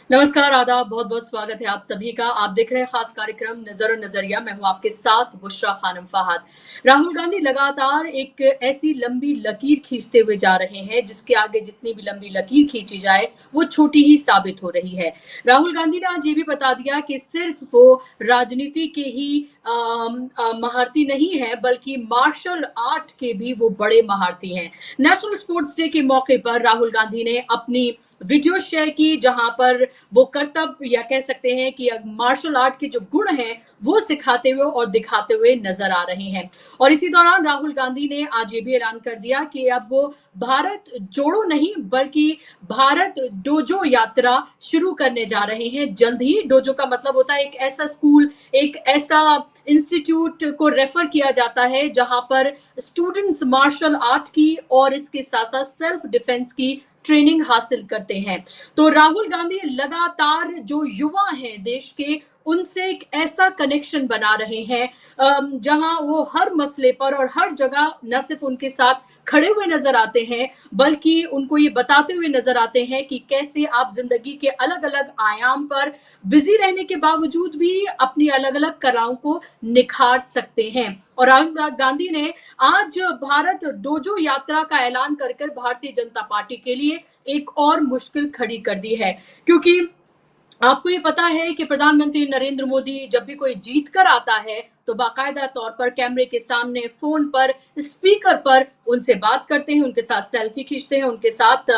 नमस्कार, आदाब, बहुत-बहुत स्वागत है आप सभी का। आप देख रहे हैं खास कार्यक्रम नज़र और नज़रिया। मैं हूँ आपके साथ बुशरा खानम फहाद। राहुल गांधी लगातार एक ऐसी लंबी लकीर खींचते हुए जा रहे हैं, जिसके आगे जितनी भी लंबी लकीर खींची जाए, वो छोटी ही साबित हो रही है। राहुल गांधी ने आज ये भी बता दिया कि सिर्फ वो राजनीति के ही महारथी नहीं है, बल्कि मार्शल आर्ट के भी वो बड़े महारथी हैं। नेशनल स्पोर्ट्स डे के मौके पर राहुल गांधी ने अपनी वीडियो शेयर की, जहां पर वो करतब या कह सकते हैं कि मार्शल आर्ट के जो गुण हैं वो सिखाते हुए और दिखाते हुए नजर आ रहे हैं। और इसी दौरान राहुल गांधी ने आज ये भी ऐलान कर दिया कि अब वो भारत जोड़ो नहीं बल्कि भारत डोजो यात्रा शुरू करने जा रहे हैं जल्द ही। डोजो का मतलब होता है एक ऐसा स्कूल, एक ऐसा इंस्टीट्यूट को रेफर किया जाता है जहां पर स्टूडेंट्स मार्शल आर्ट की और इसके साथ साथ सेल्फ डिफेंस की ट्रेनिंग हासिल करते हैं। तो राहुल गांधी लगातार जो युवा हैं देश के, उनसे एक ऐसा कनेक्शन बना रहे हैं जहां वो हर मसले पर और हर जगह न सिर्फ उनके साथ खड़े हुए नजर आते हैं, बल्कि उनको ये बताते हुए नजर आते हैं कि कैसे आप जिंदगी के अलग अलग आयाम पर बिजी रहने के बावजूद भी अपनी अलग अलग कलाओं को निखार सकते हैं। और राहुल गांधी ने आज भारत डोजो यात्रा का ऐलान कर भारतीय जनता पार्टी के लिए एक और मुश्किल खड़ी कर दी है, क्योंकि आपको ये पता है कि प्रधानमंत्री नरेंद्र मोदी जब भी कोई जीत कर आता है तो बाकायदा तौर पर कैमरे के सामने, फोन पर, स्पीकर पर उनसे बात करते हैं, उनके साथ सेल्फी खींचते हैं, उनके साथ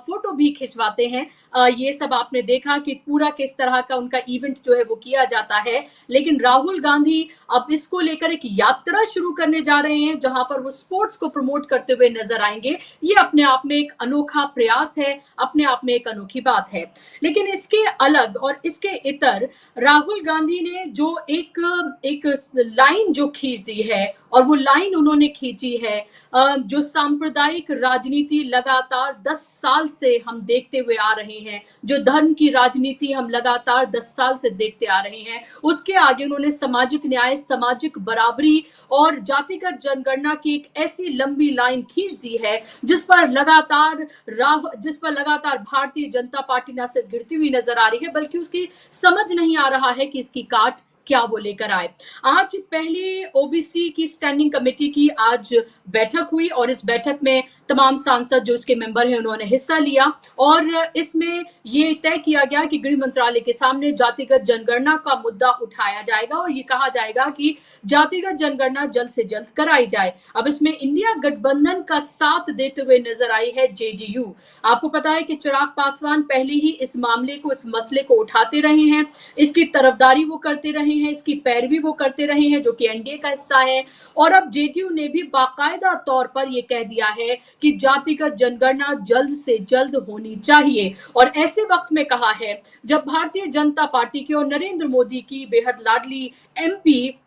फोटो भी खिंचवाते हैं। ये सब आपने देखा कि पूरा किस तरह का उनका इवेंट जो है वो किया जाता है। लेकिन राहुल गांधी अब इसको लेकर एक यात्रा शुरू करने जा रहे हैं जहां पर वो स्पोर्ट्स को प्रमोट करते हुए नजर आएंगे। ये अपने आप में एक अनोखा प्रयास है, अपने आप में एक अनोखी बात है। लेकिन इसके अलग और इसके इतर राहुल गांधी ने जो एक एक लाइन जो खींच दी है, और वो लाइन उन्होंने खींची है जो सांप्रदायिक राजनीति लगातार 10 साल से हम देखते हुए आ रहे हैं, जो धर्म की राजनीति हम लगातार 10 साल से देखते आ रहे हैं, उसके आगे उन्होंने सामाजिक न्याय, सामाजिक बराबरी और जातिगत जनगणना की एक ऐसी लंबी लाइन खींच दी है जिस पर लगातार भारतीय जनता पार्टी न सिर्फ गिरती हुई नजर आ रही है, बल्कि उसकी समझ नहीं आ रहा है कि इसकी काट क्या वो लेकर आए। आज पहली ओबीसी की स्टैंडिंग कमेटी की आज बैठक हुई और इस बैठक में तमाम सांसद जो इसके मेंबर हैं उन्होंने हिस्सा लिया, और इसमें ये तय किया गया कि गृह मंत्रालय के सामने जातिगत जनगणना का मुद्दा उठाया जाएगा और ये कहा जाएगा कि जातिगत जनगणना जल्द से जल्द कराई जाए। अब इसमें इंडिया गठबंधन का साथ देते हुए नजर आई है जेडीयू। आपको पता है कि चिराग पासवान पहले ही इस मामले को, इस मसले को उठाते रहे हैं, इसकी तरफदारी वो करते रहे हैं, इसकी पैरवी वो करते रहे हैं, जो कि एनडीए का हिस्सा है। और अब जेडीयू ने भी बाकायदा तौर पर यह कह दिया है कि जातिगत जनगणना जल्द से जल्द होनी चाहिए। और ऐसे वक्त में कहा है जब भारतीय जनता पार्टी की और नरेंद्र मोदी की बेहद लाडली एमपी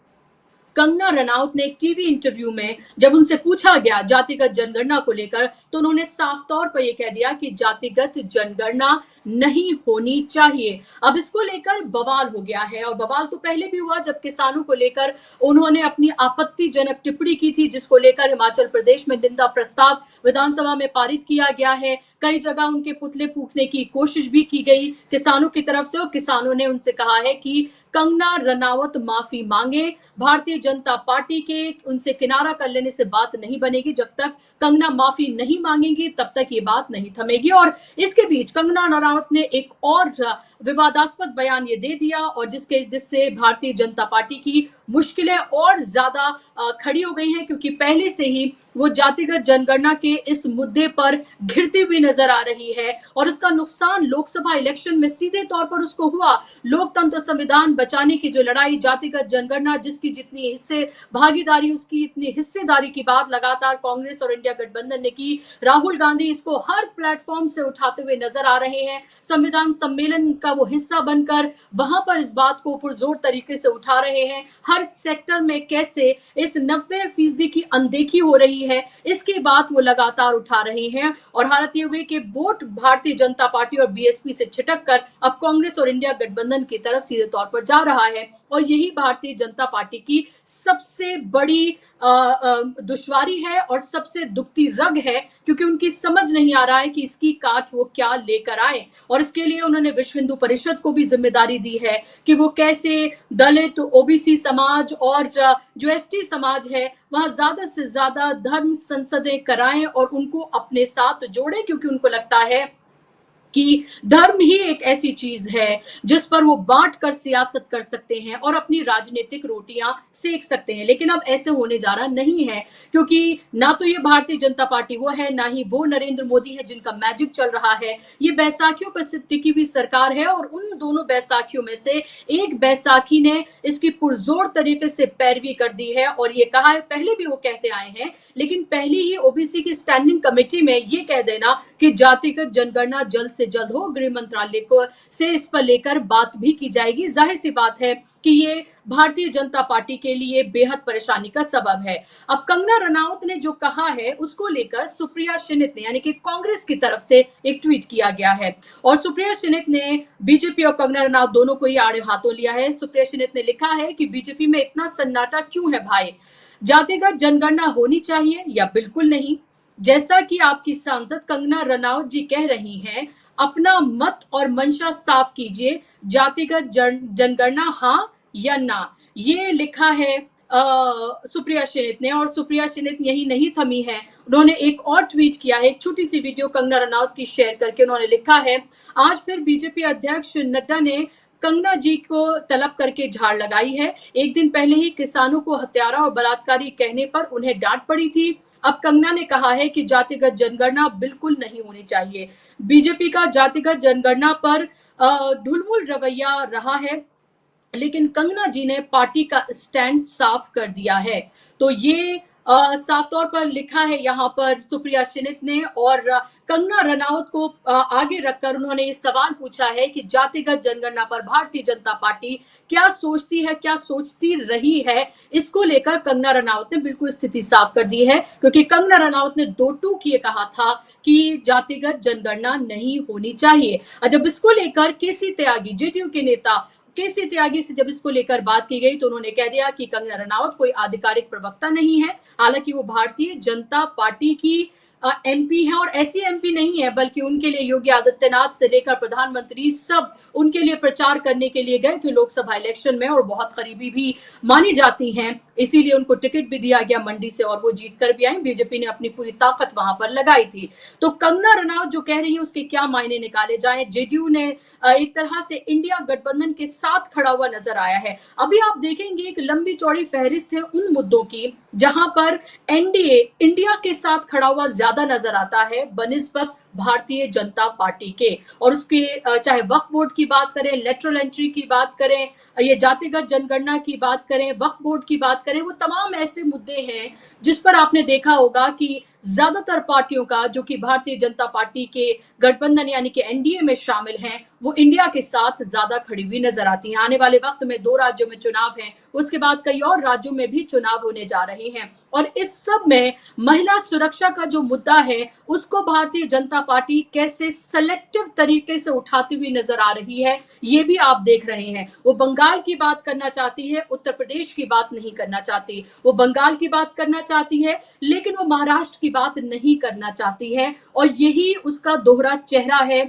कंगना रनौत ने एक टीवी इंटरव्यू में जब उनसे पूछा गया जातिगत जनगणना को लेकर, तो उन्होंने साफ तौर पर यह कह दिया कि जातिगत जनगणना नहीं होनी चाहिए। अब इसको लेकर बवाल हो गया है, और बवाल तो पहले भी हुआ जब किसानों को लेकर उन्होंने अपनी आपत्तिजनक टिप्पणी की थी, जिसको लेकर हिमाचल प्रदेश में निंदा प्रस्ताव विधानसभा में पारित किया गया है। कई जगह उनके पुतले फूकने की कोशिश भी की गई किसानों की तरफ से, और किसानों ने उनसे कहा है कि कंगना रनौत माफी मांगे। भारतीय जनता पार्टी के उनसे किनारा कर लेने से बात नहीं बनेगी। जब तक कंगना माफी नहीं मांगेंगी तब तक ये बात नहीं थमेगी। और इसके बीच कंगना रनौत ने एक और विवादास्पद बयान ये दे दिया, और जिससे भारतीय जनता पार्टी की मुश्किलें और ज्यादा खड़ी हो गई हैं, क्योंकि पहले से ही वो जातिगत जनगणना के इस मुद्दे पर घिरती हुई नजर आ रही है, और उसका नुकसान लोकसभा इलेक्शन में सीधे तौर पर उसको हुआ। लोकतंत्र संविधान बचाने की जो लड़ाई, जातिगत जनगणना जिसकी जितनी हिस्से भागीदारी, उसकी इतनी हिस्सेदारी की बात लगातार कांग्रेस और इंडिया गठबंधन ने की। राहुल गांधी इसको हर प्लेटफॉर्म से उठाते हुए नजर आ रहे हैं। संविधान सम्मेलन का वो हिस्सा बनकर वहां पर इस बात को पुरजोर तरीके से उठा रहे हैं। हर सेक्टर में कैसे इस 90% की अनदेखी हो रही है, इसकी बात वो लगातार उठा रहे हैं। और हालत ये हुई कि वोट भारतीय जनता पार्टी और बीएसपी से छिटक कर अब कांग्रेस और इंडिया गठबंधन की तरफ सीधे तौर पर जा रहा है, और यही भारतीय जनता पार्टी की सबसे बड़ी दुश्वारी है और सबसे दुखती रग है, क्योंकि उनकी समझ नहीं आ रहा है कि इसकी काट वो क्या लेकर आए। और इसके लिए उन्होंने विश्व हिंदू परिषद को भी जिम्मेदारी दी है कि वो कैसे दलित, ओबीसी समाज और जो एसटी समाज है वहां ज्यादा से ज्यादा धर्म संसदें कराएं और उनको अपने साथ जोड़े, क्योंकि उनको लगता है कि धर्म ही एक ऐसी चीज है जिस पर वो बांट कर सियासत कर सकते हैं और अपनी राजनीतिक रोटियां सेक सकते हैं। लेकिन अब ऐसे होने जा रहा नहीं है, क्योंकि ना तो ये भारतीय जनता पार्टी वो है, ना ही वो नरेंद्र मोदी है जिनका मैजिक चल रहा है। ये बैसाखियों पर सिर्फ टिकी हुई सरकार है और उन दोनों बैसाखियों में से एक बैसाखी ने इसकी पुरजोर तरीके से पैरवी कर दी है और ये कहा है, पहले भी वो कहते आए हैं, लेकिन पहली ही ओबीसी की स्टैंडिंग कमेटी में ये कह देना कि जातिगत जनगणना जल्द से जल्द हो, गृह मंत्रालय को से इस पर लेकर बात भी की जाएगी। जाहिर सी बात है कि ये भारतीय जनता पार्टी के लिए बेहद परेशानी का सबब है। अब कंगना रनौत ने जो कहा है उसको लेकर सुप्रिया शिनित ने, यानी कि कांग्रेस की तरफ से एक ट्वीट किया गया है और सुप्रिया शिनित ने बीजेपी और कंगना रनौत दोनों को ही आड़े हाथों लिया है। सुप्रिया शिनित ने लिखा है कि बीजेपी में इतना सन्नाटा क्यों है भाई? जातिगत जनगणना होनी चाहिए या बिल्कुल नहीं? जैसा कि आपकी सांसद कंगना रनौत जी कह रही हैं, अपना मत और मंशा साफ कीजिए, जातिगत जनगणना हाँ या ना। ये लिखा है सुप्रिया शिनित ने। और सुप्रिया शिनित यही नहीं थमी है, उन्होंने एक और ट्वीट किया है, एक छोटी सी वीडियो कंगना रनौत की शेयर करके उन्होंने लिखा है, आज फिर बीजेपी अध्यक्ष नड्डा ने कंगना जी को तलब करके झाड़ लगाई है। एक दिन पहले ही किसानों को हत्यारा और बलात्कारी कहने पर उन्हें डांट पड़ी थी। अब कंगना ने कहा है कि जातिगत जनगणना बिल्कुल नहीं होनी चाहिए। बीजेपी का जातिगत जनगणना पर ढुलमुल रवैया रहा है, लेकिन कंगना जी ने पार्टी का स्टैंड साफ कर दिया है। तो ये साफ तौर पर लिखा है यहाँ पर सुप्रिया शिनित ने और कंगना रनौत को आगे रखकर उन्होंने ये सवाल पूछा है कि जातिगत जनगणना पर भारतीय जनता पार्टी क्या सोचती है, क्या सोचती रही है। इसको लेकर कंगना रनौत ने बिल्कुल स्थिति साफ कर दी है, क्योंकि कंगना रनौत ने 2 टूक ये कहा था कि जातिगत जनगणना नहीं होनी चाहिए। जब इसको लेकर केसी त्यागी, जेडीयू के नेता केसी त्यागी से जब इसको लेकर बात की गई तो उन्होंने कह दिया कि कंगना रनौत कोई आधिकारिक प्रवक्ता नहीं है। हालांकि वो भारतीय जनता पार्टी की एमपी है और ऐसी एमपी नहीं है, बल्कि उनके लिए योगी आदित्यनाथ से लेकर प्रधानमंत्री सब उनके लिए प्रचार करने के लिए गए थे लोकसभा इलेक्शन में और बहुत करीबी भी मानी जाती हैं। इसीलिए उनको टिकट भी दिया गया मंडी से और वो जीत कर भी आई। बीजेपी ने अपनी पूरी ताकत वहां पर लगाई थी। तो कंगना रनौत जो कह रही है उसके क्या मायने निकाले जाएं? जेडीयू ने एक तरह से इंडिया गठबंधन के साथ खड़ा हुआ नजर आया है। अभी आप देखेंगे एक लंबी चौड़ी फहरिस्त है उन मुद्दों की जहां पर एनडीए इंडिया के साथ खड़ा हुआ ज्यादा नजर आता है बनिस्बत भारतीय जनता पार्टी के। और उसके चाहे वक्फ बोर्ड की बात करें, लेटरल एंट्री की बात करें, ये जातिगत जनगणना की बात करें, वक्फ बोर्ड की बात करें, वो तमाम ऐसे मुद्दे हैं जिस पर आपने देखा होगा कि ज्यादातर पार्टियों का जो कि भारतीय जनता पार्टी के गठबंधन यानी कि एनडीए में शामिल हैं, वो इंडिया के साथ ज्यादा खड़ी हुई नजर आती हैं। आने वाले वक्त में 2 राज्यों में चुनाव है, उसके बाद कई और राज्यों में भी चुनाव होने जा रहे हैं और इस सब में महिला सुरक्षा का जो मुद्दा है उसको भारतीय जनता पार्टी कैसे सेलेक्टिव तरीके से उठाती हुई नजर आ रही है, ये भी आप देख रहे हैं। वो बंगाल की बात करना चाहती है, उत्तर प्रदेश की बात नहीं करना चाहती। वो बंगाल की बात करना चाहती है लेकिन वो महाराष्ट्र की बात नहीं करना चाहती है और यही उसका दोहरा चेहरा है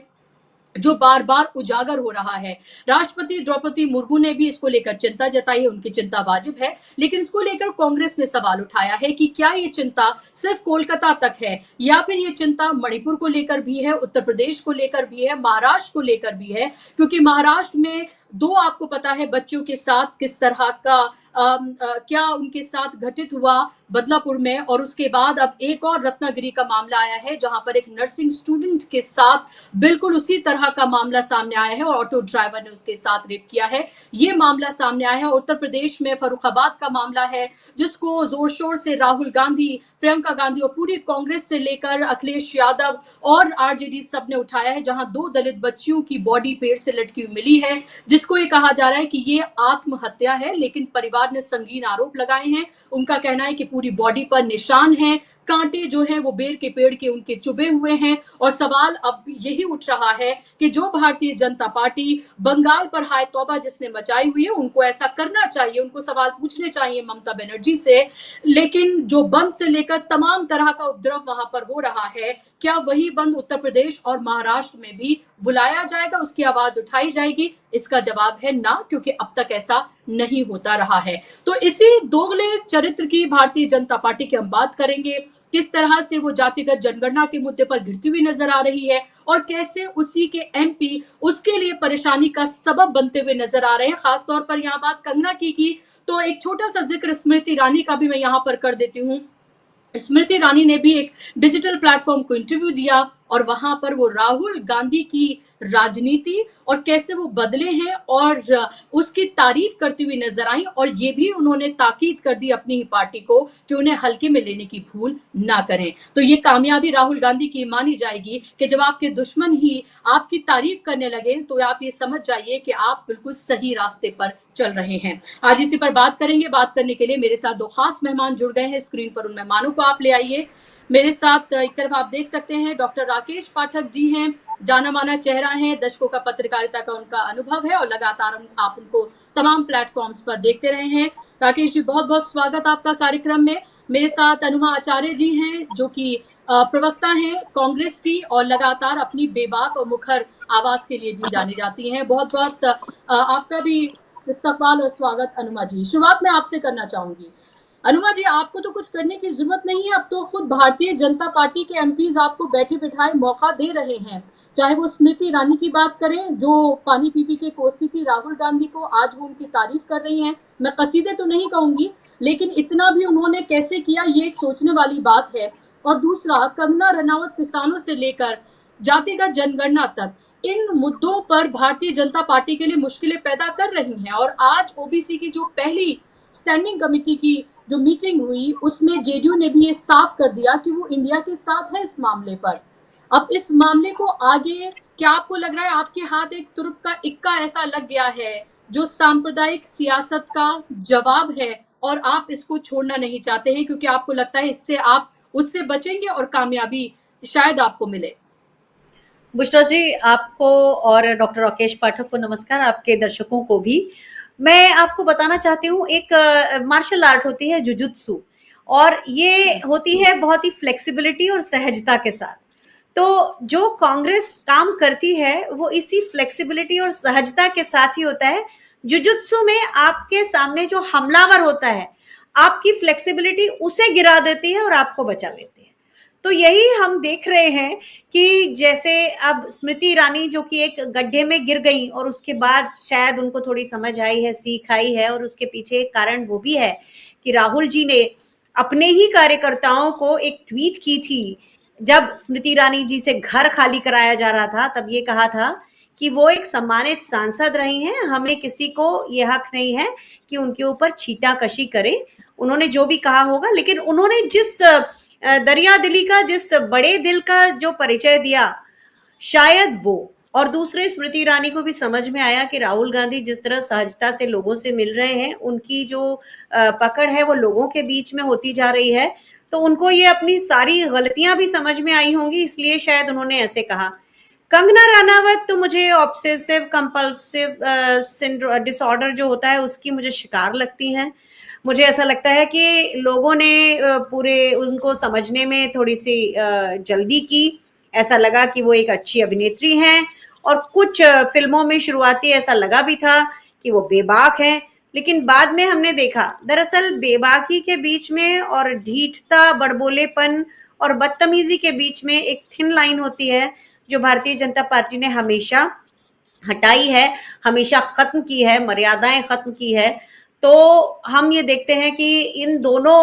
जो बार बार उजागर हो रहा है। राष्ट्रपति द्रौपदी मुर्मू ने भी इसको लेकर चिंता जताई है, उनकी चिंता वाजिब है, लेकिन इसको लेकर कांग्रेस ने सवाल उठाया है कि क्या ये चिंता सिर्फ कोलकाता तक है या फिर ये चिंता मणिपुर को लेकर भी है, उत्तर प्रदेश को लेकर भी है, महाराष्ट्र को लेकर भी है। क्योंकि महाराष्ट्र में 2 आपको पता है बच्चियों के साथ किस तरह का क्या उनके साथ घटित हुआ बदलापुर में, और उसके बाद अब एक और रत्नागिरी का मामला आया है जहां पर एक नर्सिंग स्टूडेंट के साथ बिल्कुल उसी तरह का मामला सामने आया है और ऑटो ड्राइवर ने उसके साथ रेप किया है। ये मामला सामने आया है। उत्तर प्रदेश में फर्रुखाबाद का मामला है जिसको जोर शोर से राहुल गांधी, प्रियंका गांधी और पूरी कांग्रेस से लेकर अखिलेश यादव और आरजेडी सब ने उठाया है, जहां 2 दलित बच्चियों की बॉडी पेड़ से लटकी हुई मिली है, जिसको ये कहा जा रहा है कि ये आत्महत्या है, लेकिन परिवार ने संगीन आरोप लगाए हैं। उनका कहना है कि पूरी बॉडी पर निशान हैं, कांटे जो हैं वो बेर के पेड़ के उनके चुभे हुए हैं। और सवाल अब यही उठ रहा है कि जो भारतीय जनता पार्टी बंगाल पर हाय तौबा जिसने मचाई हुई है, उनको ऐसा करना चाहिए, उनको सवाल पूछने चाहिए ममता बनर्जी से। लेकिन जो बंद से लेकर तमाम तरह का उपद्रव वहां पर हो रहा है, क्या वही बंद उत्तर प्रदेश और महाराष्ट्र में भी बुलाया जाएगा, उसकी आवाज उठाई जाएगी? इसका जवाब है ना, क्योंकि अब तक ऐसा नहीं होता रहा है। तो इसी दोगले चरित्र की भारतीय जनता पार्टी की हम बात करेंगे, किस तरह से वो जातिगत जनगणना के मुद्दे पर गिरती हुई नजर आ रही है और कैसे उसी के एमपी उसके लिए परेशानी का सबब बनते हुए नजर आ रहे हैं। खासतौर पर यहाँ बात कंगना की तो एक छोटा सा जिक्र स्मृति ईरानी का भी मैं यहाँ पर कर देती हूँ। स्मृति ईरानी ने भी एक डिजिटल प्लेटफॉर्म को इंटरव्यू दिया और वहां पर वो राहुल गांधी की राजनीति और कैसे वो बदले हैं और उसकी तारीफ करती हुई नजर आई। और ये भी उन्होंने ताकीद कर दी अपनी ही पार्टी को कि उन्हें हल्के में लेने की भूल ना करें। तो ये कामयाबी राहुल गांधी की मानी जाएगी कि जब आपके दुश्मन ही आपकी तारीफ करने लगे तो आप ये समझ जाइए कि आप बिल्कुल सही रास्ते पर चल रहे हैं। आज इसी पर बात करेंगे। बात करने के लिए मेरे साथ दो खास मेहमान जुड़ गए हैं। स्क्रीन पर उन मेहमानों को आप ले आइए। मेरे साथ एक तरफ आप देख सकते हैं डॉक्टर राकेश पाठक जी हैं, जाना माना चेहरा है, दशकों का पत्रकारिता का उनका अनुभव है और लगातार आप उनको तमाम प्लेटफॉर्म्स पर देखते रहे हैं। राकेश जी, बहुत बहुत स्वागत आपका कार्यक्रम में। मेरे साथ अनुमा आचार्य जी हैं जो कि प्रवक्ता हैं कांग्रेस की और लगातार अपनी बेबाक और मुखर आवाज के लिए भी जानी जाती हैं। बहुत बहुत आपका भी इस्तकबाल और स्वागत अनुमा जी। शुरुआत मैं आपसे करना चाहूंगी। अनुमा जी, आपको तो कुछ करने की जरूरत नहीं है, अब तो खुद भारतीय जनता पार्टी के एमपीज आपको बैठे बिठाए मौका दे रहे हैं। चाहे वो स्मृति ईरानी की बात करें जो पानी पी के कोसती थी राहुल गांधी को, आज वो उनकी तारीफ कर रही हैं। मैं कसीदे तो नहीं कहूंगी, लेकिन इतना भी उन्होंने कैसे किया ये एक सोचने वाली बात है। और दूसरा, कंगना रनावत किसानों से लेकर जातिगत जनगणना तक इन मुद्दों पर भारतीय जनता पार्टी के लिए मुश्किलें पैदा कर रही हैं। और आज ओबीसी की जो पहली स्टैंडिंग कमेटी की जो मीटिंग हुई उसमें जेडीयू ने भी ये साफ कर दिया कि वो इंडिया के साथ है इस मामले पर। अब इस मामले को आगे क्या आपको लग रहा है आपके हाथ एक तुरुप का इक्का ऐसा लग गया है जो सांप्रदायिक सियासत का जवाब है और आप इसको छोड़ना नहीं चाहते हैं क्योंकि आपको लगता है इससे आप उससे बचेंगे और कामयाबी शायद आपको मिले? बुशरा जी, आपको और डॉक्टर राकेश पाठक को नमस्कार, आपके दर्शकों को भी। मैं आपको बताना चाहती हूँ, एक मार्शल आर्ट होती है जुजुत्सु और ये होती है बहुत ही फ्लेक्सिबिलिटी और सहजता के साथ। तो जो कांग्रेस काम करती है वो इसी फ्लेक्सिबिलिटी और सहजता के साथ ही होता है। जुजुत्सु में आपके सामने जो हमलावर होता है, आपकी फ्लेक्सिबिलिटी उसे गिरा देती है और आपको बचा लेती है। तो यही हम देख रहे हैं कि जैसे अब स्मृति ईरानी जो कि एक गड्ढे में गिर गई और उसके बाद शायद उनको थोड़ी समझ आई है, सीख आई है, और उसके पीछे एक कारण वो भी है कि राहुल जी ने अपने ही कार्यकर्ताओं को एक ट्वीट की थी जब स्मृति ईरानी जी से घर खाली कराया जा रहा था। तब ये कहा था कि वो एक सम्मानित सांसद रही हैं, हमें किसी को ये हक नहीं है कि उनके ऊपर छीटाकशी करें। उन्होंने जो भी कहा होगा, लेकिन उन्होंने जिस दरिया दिली का, जिस बड़े दिल का जो परिचय दिया, शायद वो और दूसरे स्मृति ईरानी को भी समझ में आया कि राहुल गांधी जिस तरह सहजता से लोगों से मिल रहे हैं, उनकी जो पकड़ है वो लोगों के बीच में होती जा रही है। तो उनको ये अपनी सारी गलतियां भी समझ में आई होंगी, इसलिए शायद उन्होंने ऐसे कहा। कंगना रनावत तो मुझे ऑब्सेसिव कंपल्सिव डिसऑर्डर जो होता है उसकी मुझे शिकार लगती हैं। मुझे ऐसा लगता है कि लोगों ने पूरे उनको समझने में थोड़ी सी जल्दी की। ऐसा लगा कि वो एक अच्छी अभिनेत्री हैं और कुछ फिल्मों में शुरुआती ऐसा लगा भी था कि वो बेबाक हैं, लेकिन बाद में हमने देखा दरअसल बेबाकी के बीच में और ढीठता, बड़बोलेपन और बदतमीजी के बीच में एक थिन लाइन होती है जो भारतीय जनता पार्टी ने हमेशा हटाई है, हमेशा खत्म की है, मर्यादाएं खत्म की है। तो हम ये देखते हैं कि इन दोनों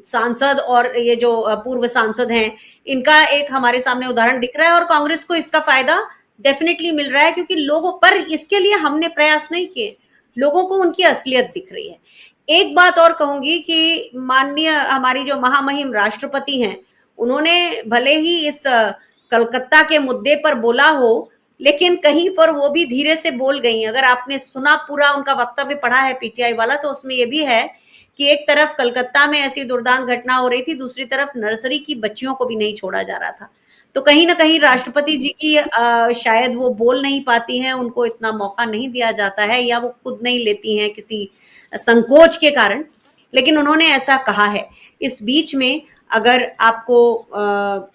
सांसद और ये जो पूर्व सांसद हैं, इनका एक हमारे सामने उदाहरण दिख रहा है और कांग्रेस को इसका फायदा डेफिनेटली मिल रहा है क्योंकि लोगों पर इसके लिए हमने प्रयास नहीं किए, लोगों को उनकी असलियत दिख रही है। एक बात और कहूंगी कि माननीय हमारी जो महामहिम राष्ट्रपति हैं, उन्होंने भले ही इस कलकत्ता के मुद्दे पर बोला हो, लेकिन कहीं पर वो भी धीरे से बोल गई। अगर आपने सुना पूरा उनका वक्तव्य पढ़ा है पीटीआई वाला, तो उसमें ये भी है कि एक तरफ कलकत्ता में ऐसी दुर्दांत घटना हो रही थी, दूसरी तरफ नर्सरी की बच्चियों को भी नहीं छोड़ा जा रहा था। तो कहीं ना कहीं राष्ट्रपति जी की शायद वो बोल नहीं पाती हैं, उनको इतना मौका नहीं दिया जाता है, या वो खुद नहीं लेती हैं किसी संकोच के कारण, लेकिन उन्होंने ऐसा कहा है। इस बीच में अगर आपको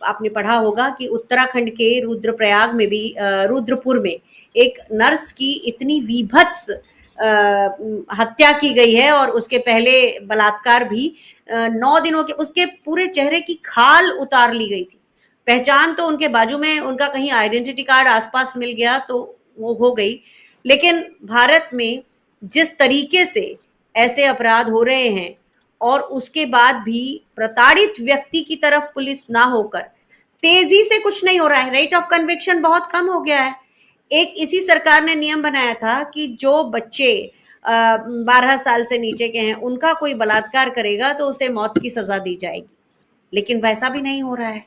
आपने पढ़ा होगा कि उत्तराखंड के रुद्रप्रयाग में भी रुद्रपुर में एक नर्स की इतनी वीभत्स हत्या की गई है, और उसके पहले बलात्कार भी 9 दिनों के, उसके पूरे चेहरे की खाल उतार ली गई थी। पहचान तो उनके बाजू में, उनका कहीं आइडेंटिटी कार्ड आसपास मिल गया तो वो हो गई, लेकिन भारत में जिस तरीके से ऐसे अपराध हो रहे हैं और उसके बाद भी प्रताड़ित व्यक्ति की तरफ पुलिस ना होकर तेजी से कुछ नहीं हो रहा है, रेट ऑफ कन्विक्शन बहुत कम हो गया है। एक इसी सरकार ने नियम बनाया था कि जो बच्चे 12 साल से नीचे के हैं उनका कोई बलात्कार करेगा तो उसे मौत की सजा दी जाएगी, लेकिन वैसा भी नहीं हो रहा है।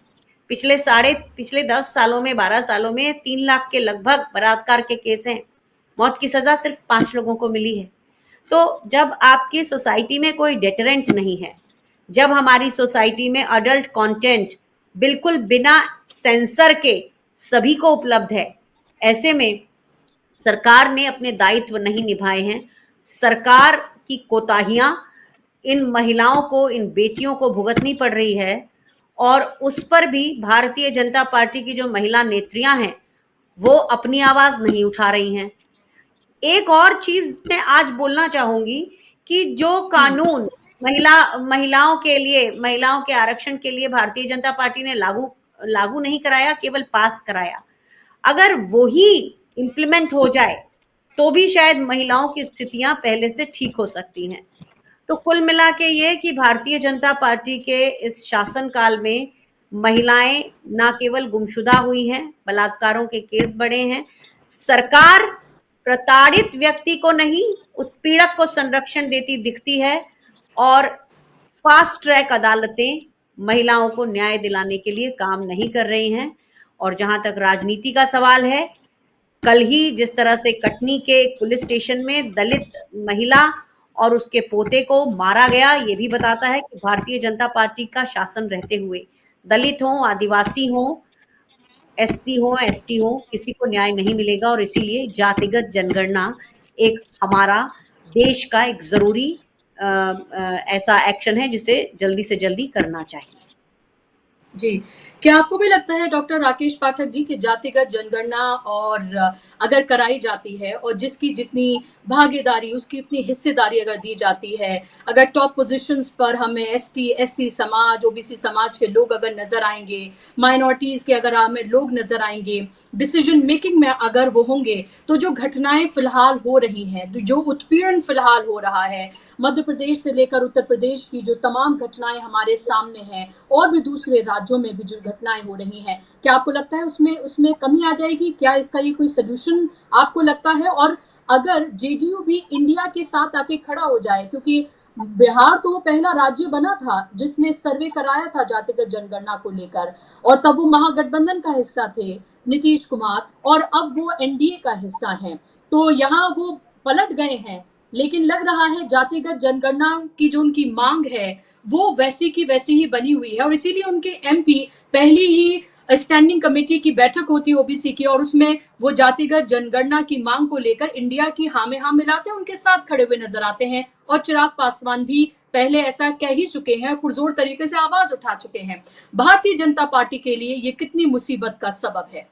पिछले 10 सालों में, 12 सालों में 3 लाख के लगभग बलात्कार के केस हैं, मौत की सजा सिर्फ 5 लोगों को मिली है। तो जब आपकी सोसाइटी में कोई डेटरेंट नहीं है, जब हमारी सोसाइटी में अडल्ट कंटेंट बिल्कुल बिना सेंसर के सभी को उपलब्ध है, ऐसे में सरकार ने अपने दायित्व नहीं निभाए हैं। सरकार की कोताहियां इन महिलाओं को, इन बेटियों को भुगतनी पड़ रही है, और उस पर भी भारतीय जनता पार्टी की जो महिला नेत्रियां हैं वो अपनी आवाज नहीं उठा रही हैं। एक और चीज मैं आज बोलना चाहूंगी कि जो कानून महिलाओं के लिए, महिलाओं के आरक्षण के लिए भारतीय जनता पार्टी ने लागू नहीं कराया, केवल पास कराया, अगर वो ही इम्प्लीमेंट हो जाए तो भी शायद महिलाओं की स्थितियां पहले से ठीक हो सकती हैं। तो कुल मिला के ये कि भारतीय जनता पार्टी के इस शासनकाल में महिलाएं ना केवल गुमशुदा हुई हैं, बलात्कारों के केस बढ़े हैं, सरकार प्रताड़ित व्यक्ति को नहीं, उत्पीड़क को संरक्षण देती दिखती है, और फास्ट ट्रैक अदालतें महिलाओं को न्याय दिलाने के लिए काम नहीं कर रही हैं। और जहां तक राजनीति का सवाल है, कल ही जिस तरह से कटनी के पुलिस स्टेशन में दलित महिला और उसके पोते को मारा गया, ये भी बताता है कि भारतीय जनता पार्टी का शासन रहते हुए दलित हो, आदिवासी हो, एससी हो, एसटी हो, किसी को न्याय नहीं मिलेगा। और इसीलिए जातिगत जनगणना एक हमारा देश का एक जरूरी ऐसा एक्शन है जिसे जल्दी से जल्दी करना चाहिए। जी, क्या आपको भी लगता है डॉक्टर राकेश पाठक जी कि जातिगत जनगणना और अगर कराई जाती है और जिसकी जितनी भागीदारी, उसकी उतनी हिस्सेदारी अगर दी जाती है, अगर टॉप पोजीशंस पर हमें एसटी, एससी समाज, ओबीसी समाज के लोग अगर नजर आएंगे, माइनॉरिटीज के अगर हमें लोग नजर आएंगे, डिसीजन मेकिंग में अगर वो होंगे, तो जो घटनाएं फिलहाल हो रही हैं, जो उत्पीड़न फिलहाल हो रहा है, मध्य प्रदेश से लेकर उत्तर प्रदेश की जो तमाम घटनाएं हमारे सामने हैं, और भी दूसरे राज्यों में भी जो घटनाएं हो रही हैं, क्या आपको लगता है उसमें कमी आ जाएगी? क्या इसका ये कोई सोल्यूशन आपको लगता है? और अगर जेडीयू भी इंडिया के साथ आके खड़ा हो जाए, क्योंकि बिहार तो वो पहला राज्य बना था जिसने सर्वे कराया था जातिगत जनगणना को लेकर, और तब वो महागठबंधन का हिस्सा थे नीतीश कुमार, और अब वो एनडीए का हिस्सा है, तो यहाँ वो पलट गए हैं, लेकिन लग रहा है जातिगत जनगणना की जो उनकी मांग है वो वैसी की वैसी ही बनी हुई है, और इसीलिए उनके एमपी पहली ही स्टैंडिंग कमेटी की बैठक होती है ओबीसी की, और उसमें वो जातिगत जनगणना की मांग को लेकर इंडिया की हाँ में हाँ मिलाते हैं, उनके साथ खड़े हुए नजर आते हैं। और चिराग पासवान भी पहले ऐसा कह ही चुके हैं, पुरजोर तरीके से आवाज उठा चुके हैं। भारतीय जनता पार्टी के लिए ये कितनी मुसीबत का सबब है?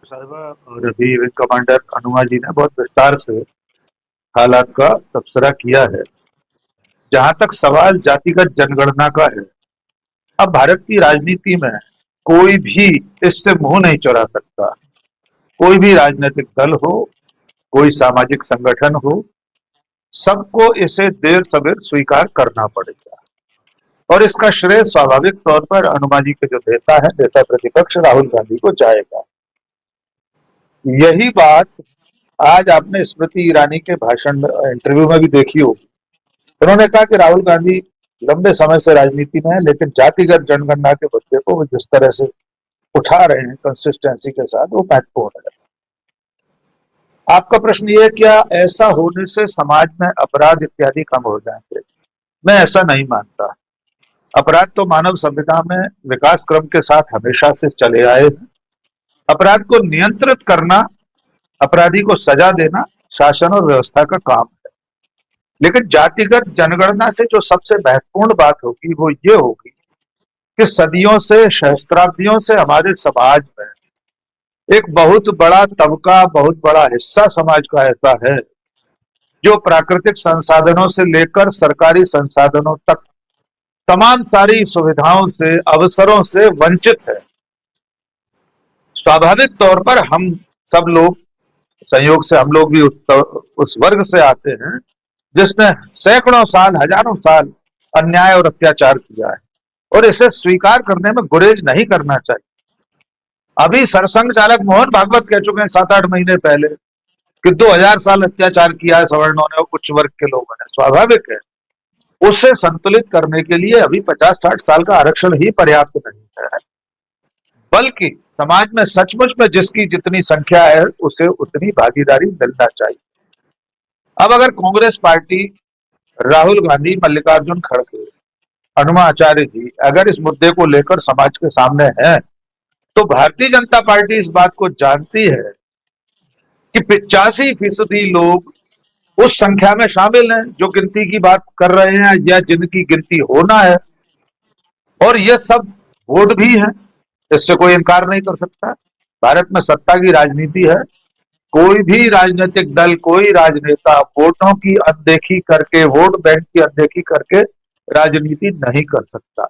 और अभी विंग कमांडर अनुमा जी ने बहुत विस्तार से हालात का तबसरा किया है। जहां तक सवाल जातिगत जनगणना का है, अब भारत की राजनीति में कोई भी इससे मुंह नहीं चुरा सकता। कोई भी राजनीतिक दल हो, कोई सामाजिक संगठन हो, सबको इसे देर सवेर स्वीकार करना पड़ेगा। और इसका श्रेय स्वाभाविक तौर पर अनुमा जी के जो नेता प्रतिपक्ष राहुल गांधी को जाएगा। यही बात आज आपने स्मृति ईरानी के भाषण में, इंटरव्यू में भी देखी होगी। उन्होंने कहा कि राहुल गांधी लंबे समय से राजनीति में है, लेकिन जातिगत जनगणना के मुद्दे को वो जिस तरह से उठा रहे हैं कंसिस्टेंसी के साथ, वो महत्वपूर्ण है। आपका प्रश्न ये है, क्या ऐसा होने से समाज में अपराध इत्यादि कम हो जाएंगे? मैं ऐसा नहीं मानता। अपराध तो मानव सभ्यता में विकास क्रम के साथ हमेशा से चले आए हैं। अपराध को नियंत्रित करना, अपराधी को सजा देना शासन और व्यवस्था का काम है। लेकिन जातिगत जनगणना से जो सबसे महत्वपूर्ण बात होगी वो ये होगी कि सदियों से, सहस्त्राब्दियों से हमारे समाज में एक बहुत बड़ा तबका, बहुत बड़ा हिस्सा समाज का ऐसा है जो प्राकृतिक संसाधनों से लेकर सरकारी संसाधनों तक तमाम सारी सुविधाओं से, अवसरों से वंचित है। स्वाभाविक तौर पर हम सब लोग, संयोग से हम लोग भी उस वर्ग से आते हैं जिसने सैकड़ों साल, हजारों साल अन्याय और अत्याचार किया है, और इसे स्वीकार करने में गुरेज नहीं करना चाहिए। अभी सरसंघ चालक मोहन भागवत कह चुके हैं 7-8 महीने पहले कि 2000 साल अत्याचार किया है सवर्णों ने और उच्च वर्ग के लोगों ने। स्वाभाविक है, उसे संतुलित करने के लिए अभी 50-60 साल का आरक्षण ही पर्याप्त नहीं है, बल्कि समाज में सचमुच में जिसकी जितनी संख्या है उसे उतनी भागीदारी मिलना चाहिए। अब अगर कांग्रेस पार्टी, राहुल गांधी, मल्लिकार्जुन खड़गे, अनुमा आचार्य जी अगर इस मुद्दे को लेकर समाज के सामने हैं, तो भारतीय जनता पार्टी इस बात को जानती है कि 85% लोग उस संख्या में शामिल हैं जो गिनती की बात कर रहे हैं या जिनकी गिनती होना है, और ये सब वोट भी हैं, इससे कोई इनकार नहीं कर सकता। भारत में सत्ता की राजनीति है, कोई भी राजनीतिक दल, कोई राजनेता वोटों की अनदेखी करके, वोट बैंक की अनदेखी करके राजनीति नहीं कर सकता।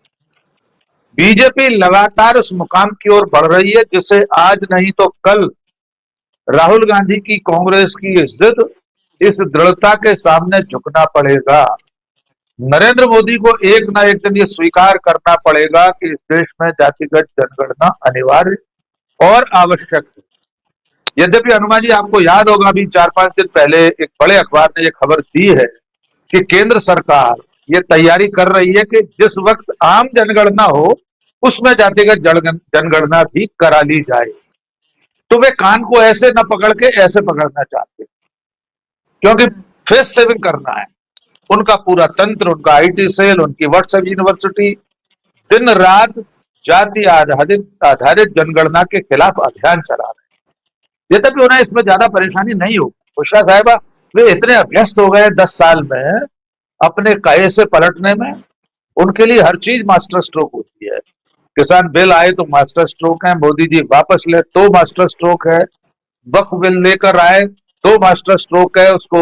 बीजेपी लगातार उस मुकाम की ओर बढ़ रही है जिसे आज नहीं तो कल राहुल गांधी की, कांग्रेस की जिद, इस दृढ़ता के सामने झुकना पड़ेगा। नरेंद्र मोदी को एक ना एक दिन ये स्वीकार करना पड़ेगा कि इस देश में जातिगत जनगणना अनिवार्य और आवश्यक है। यद्यपि हनुमान जी, आपको याद होगा अभी 4-5 दिन पहले एक बड़े अखबार ने यह खबर दी है कि केंद्र सरकार ये तैयारी कर रही है कि जिस वक्त आम जनगणना हो उसमें जातिगत जनगणना भी करा ली जाए। तो वे कान को ऐसे न पकड़ के ऐसे पकड़ना चाहते, क्योंकि फेस सेविंग करना है। उनका पूरा तंत्र, उनका आईटी सेल, उनकी व्हाट्सएप यूनिवर्सिटी दिन रात जाति आधारित जनगणना के खिलाफ अभियान चला रहे हैं। यद्यपि उन्हें इसमें ज्यादा परेशानी नहीं होगी। उषा साहिबा, वे इतने अभ्यस्त हो गए 10 साल में अपने कहे से पलटने में, उनके लिए हर चीज मास्टर स्ट्रोक होती है। किसान बिल आए तो मास्टर स्ट्रोक है, मोदी जी वापस ले तो मास्टर स्ट्रोक है, वक्फ बिल लेकर आए तो मास्टर स्ट्रोक है, उसको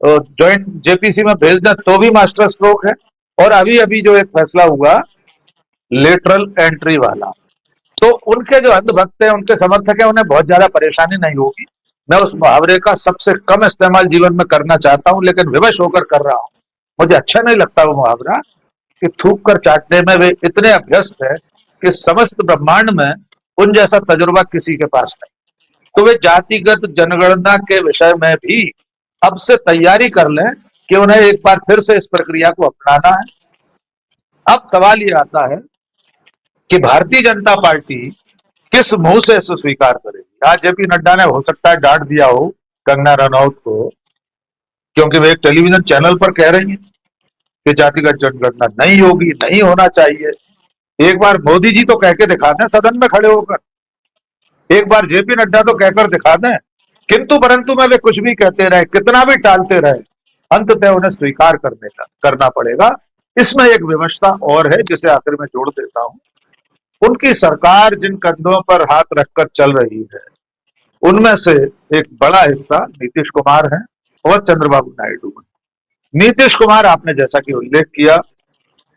ज्वाइंट जेपीसी में भेजना तो भी मास्टर स्ट्रोक है, और अभी अभी जो एक फैसला हुआ लेटरल एंट्री वाला, तो उनके जो अंधभक्त हैं, उनके समर्थक हैं, उन्हें बहुत ज्यादा परेशानी नहीं होगी। मैं उस मुहावरे का सबसे कम इस्तेमाल जीवन में करना चाहता हूं, लेकिन विवश होकर कर रहा हूं। मुझे अच्छा नहीं लगता वो मुहावरा कि थूक कर चाटने में वे इतने अभ्यस्त है कि समस्त ब्रह्मांड में उन जैसा तजुर्बा किसी के पास नहीं। तो वे जातिगत जनगणना के विषय में भी अब से तैयारी कर लें कि उन्हें एक बार फिर से इस प्रक्रिया को अपनाना है। अब सवाल ये आता है कि भारतीय जनता पार्टी किस मुंह से इसे स्वीकार करेगी। आज जेपी नड्डा ने हो सकता है डांट दिया हो कंगना रनौत को, क्योंकि वे एक टेलीविजन चैनल पर कह रही हैं कि जातिगत जनगणना नहीं होगी, नहीं होना चाहिए। एक बार मोदी जी तो कह के दिखा दें सदन में खड़े होकर, एक बार जेपी नड्डा तो कहकर दिखा दें। किंतु परंतु में वे कुछ भी कहते रहे, कितना भी टालते रहे, अंततः उन्हें स्वीकार करना पड़ेगा। इसमें एक विवशता और है जिसे आखिर में जोड़ देता हूं। उनकी सरकार जिन कंधों पर हाथ रखकर चल रही है, उनमें से एक बड़ा हिस्सा नीतीश कुमार है और चंद्रबाबू नायडू है। नीतीश कुमार, आपने जैसा कि उल्लेख किया,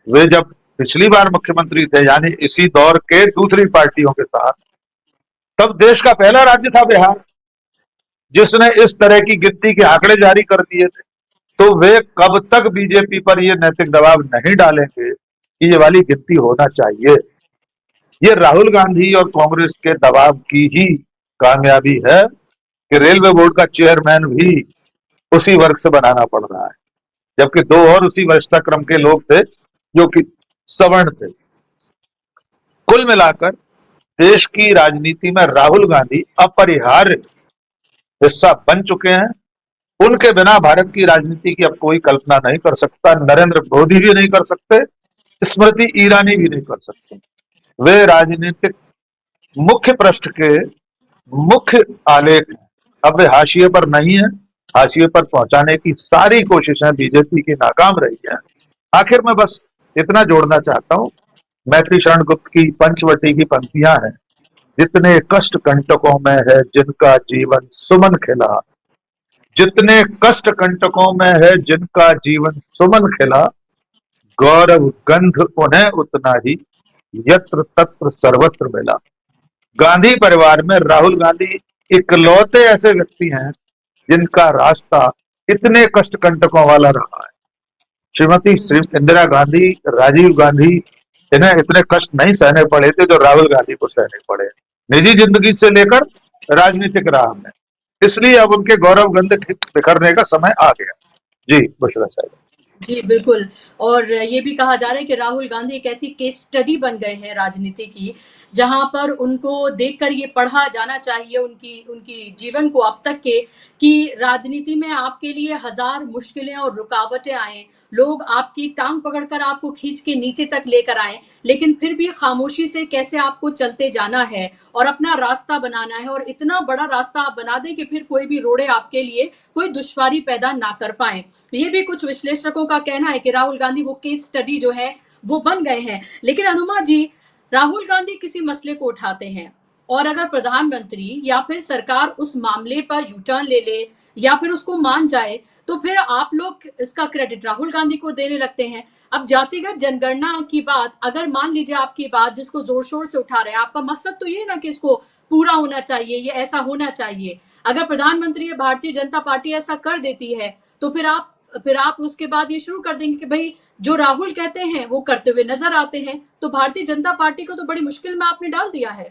वे जब पिछली बार मुख्यमंत्री थे, यानी इसी दौर के दूसरी पार्टियों के साथ, तब देश का पहला राज्य था बिहार जिसने इस तरह की गिनती के आंकड़े जारी कर दिए थे। तो वे कब तक बीजेपी पर यह नैतिक दबाव नहीं डालेंगे कि ये वाली गिनती होना चाहिए। ये राहुल गांधी और कांग्रेस के दबाव की ही कामयाबी है कि रेलवे बोर्ड का चेयरमैन भी उसी वर्ग से बनाना पड़ रहा है, जबकि 2 और उसी वरिष्ठता क्रम के लोग थे जो कि सवर्ण थे। कुल मिलाकर देश की राजनीति में राहुल गांधी अपरिहार्य हिस्सा बन चुके हैं। उनके बिना भारत की राजनीति की अब कोई कल्पना नहीं कर सकता। नरेंद्र मोदी भी नहीं कर सकते, स्मृति ईरानी भी नहीं कर सकते। वे राजनीतिक मुख्य पृष्ठ के मुख्य आलेख हैं। अब वे हाशिए पर नहीं है। हाशिए पर पहुंचाने की सारी कोशिशें बीजेपी की नाकाम रही है। आखिर में बस इतना जोड़ना चाहता हूं, मैत्री शरण गुप्त की पंचवटी की पंक्तियां हैं, जितने कष्ट कंटकों में है जिनका जीवन सुमन खिला, जितने कष्ट कंटकों में है जिनका जीवन सुमन खिला, गौरव गंध उन्हें उतना ही यत्र तत्र सर्वत्र मिला। गांधी परिवार में राहुल गांधी इकलौते ऐसे व्यक्ति हैं जिनका रास्ता इतने कष्ट कंटकों वाला रहा है। श्रीमती इंदिरा गांधी, राजीव गांधी, इन्हें इतने कष्ट नहीं सहने पड़े थे जो राहुल गांधी को सहने पड़े, निजी जिंदगी से लेकर राजनीतिक राह में। इसलिए अब उनके गौरव गंध बिखरने का समय आ गया। जी बुशरा साहब। जी, बिल्कुल। और ये भी कहा जा रहा है कि राहुल गांधी एक ऐसी केस स्टडी बन गए हैं राजनीति की, जहाँ पर उनको देखकर ये पढ़ा जाना चाहिए उनकी उनकी जीवन को अब तक के, कि राजनीति में आपके लिए हज़ार मुश्किलें और रुकावटें आएँ, लोग आपकी टाँग पकड़कर आपको खींच के नीचे तक लेकर आएँ, लेकिन फिर भी खामोशी से कैसे आपको चलते जाना है और अपना रास्ता बनाना है, और इतना बड़ा रास्ता आप बना दें कि फिर कोई भी रोड़े आपके लिए कोई दुश्वारी पैदा ना कर पाएँ। ये भी कुछ विश्लेषकों का कहना है कि राहुल गांधी वो केस स्टडी जो है वो बन गए हैं। लेकिन अनुमा जी, राहुल गांधी किसी मसले को उठाते हैं और अगर प्रधानमंत्री या फिर सरकार उस मामले पर यू टर्न ले ले या फिर उसको मान जाए, तो फिर आप लोग इसका क्रेडिट राहुल गांधी को देने लगते हैं। अब जातिगत जनगणना की बात, अगर मान लीजिए आपकी बात जिसको जोर शोर से उठा रहे हैं, आपका मकसद तो ये ना कि इसको पूरा होना चाहिए, ये ऐसा होना चाहिए। अगर प्रधानमंत्री या भारतीय जनता पार्टी ऐसा कर देती है, तो फिर आप उसके बाद ये शुरू कर देंगे कि भाई जो राहुल कहते हैं वो करते हुए नजर आते हैं, तो भारतीय जनता पार्टी को तो बड़ी मुश्किल में आपने डाल दिया है।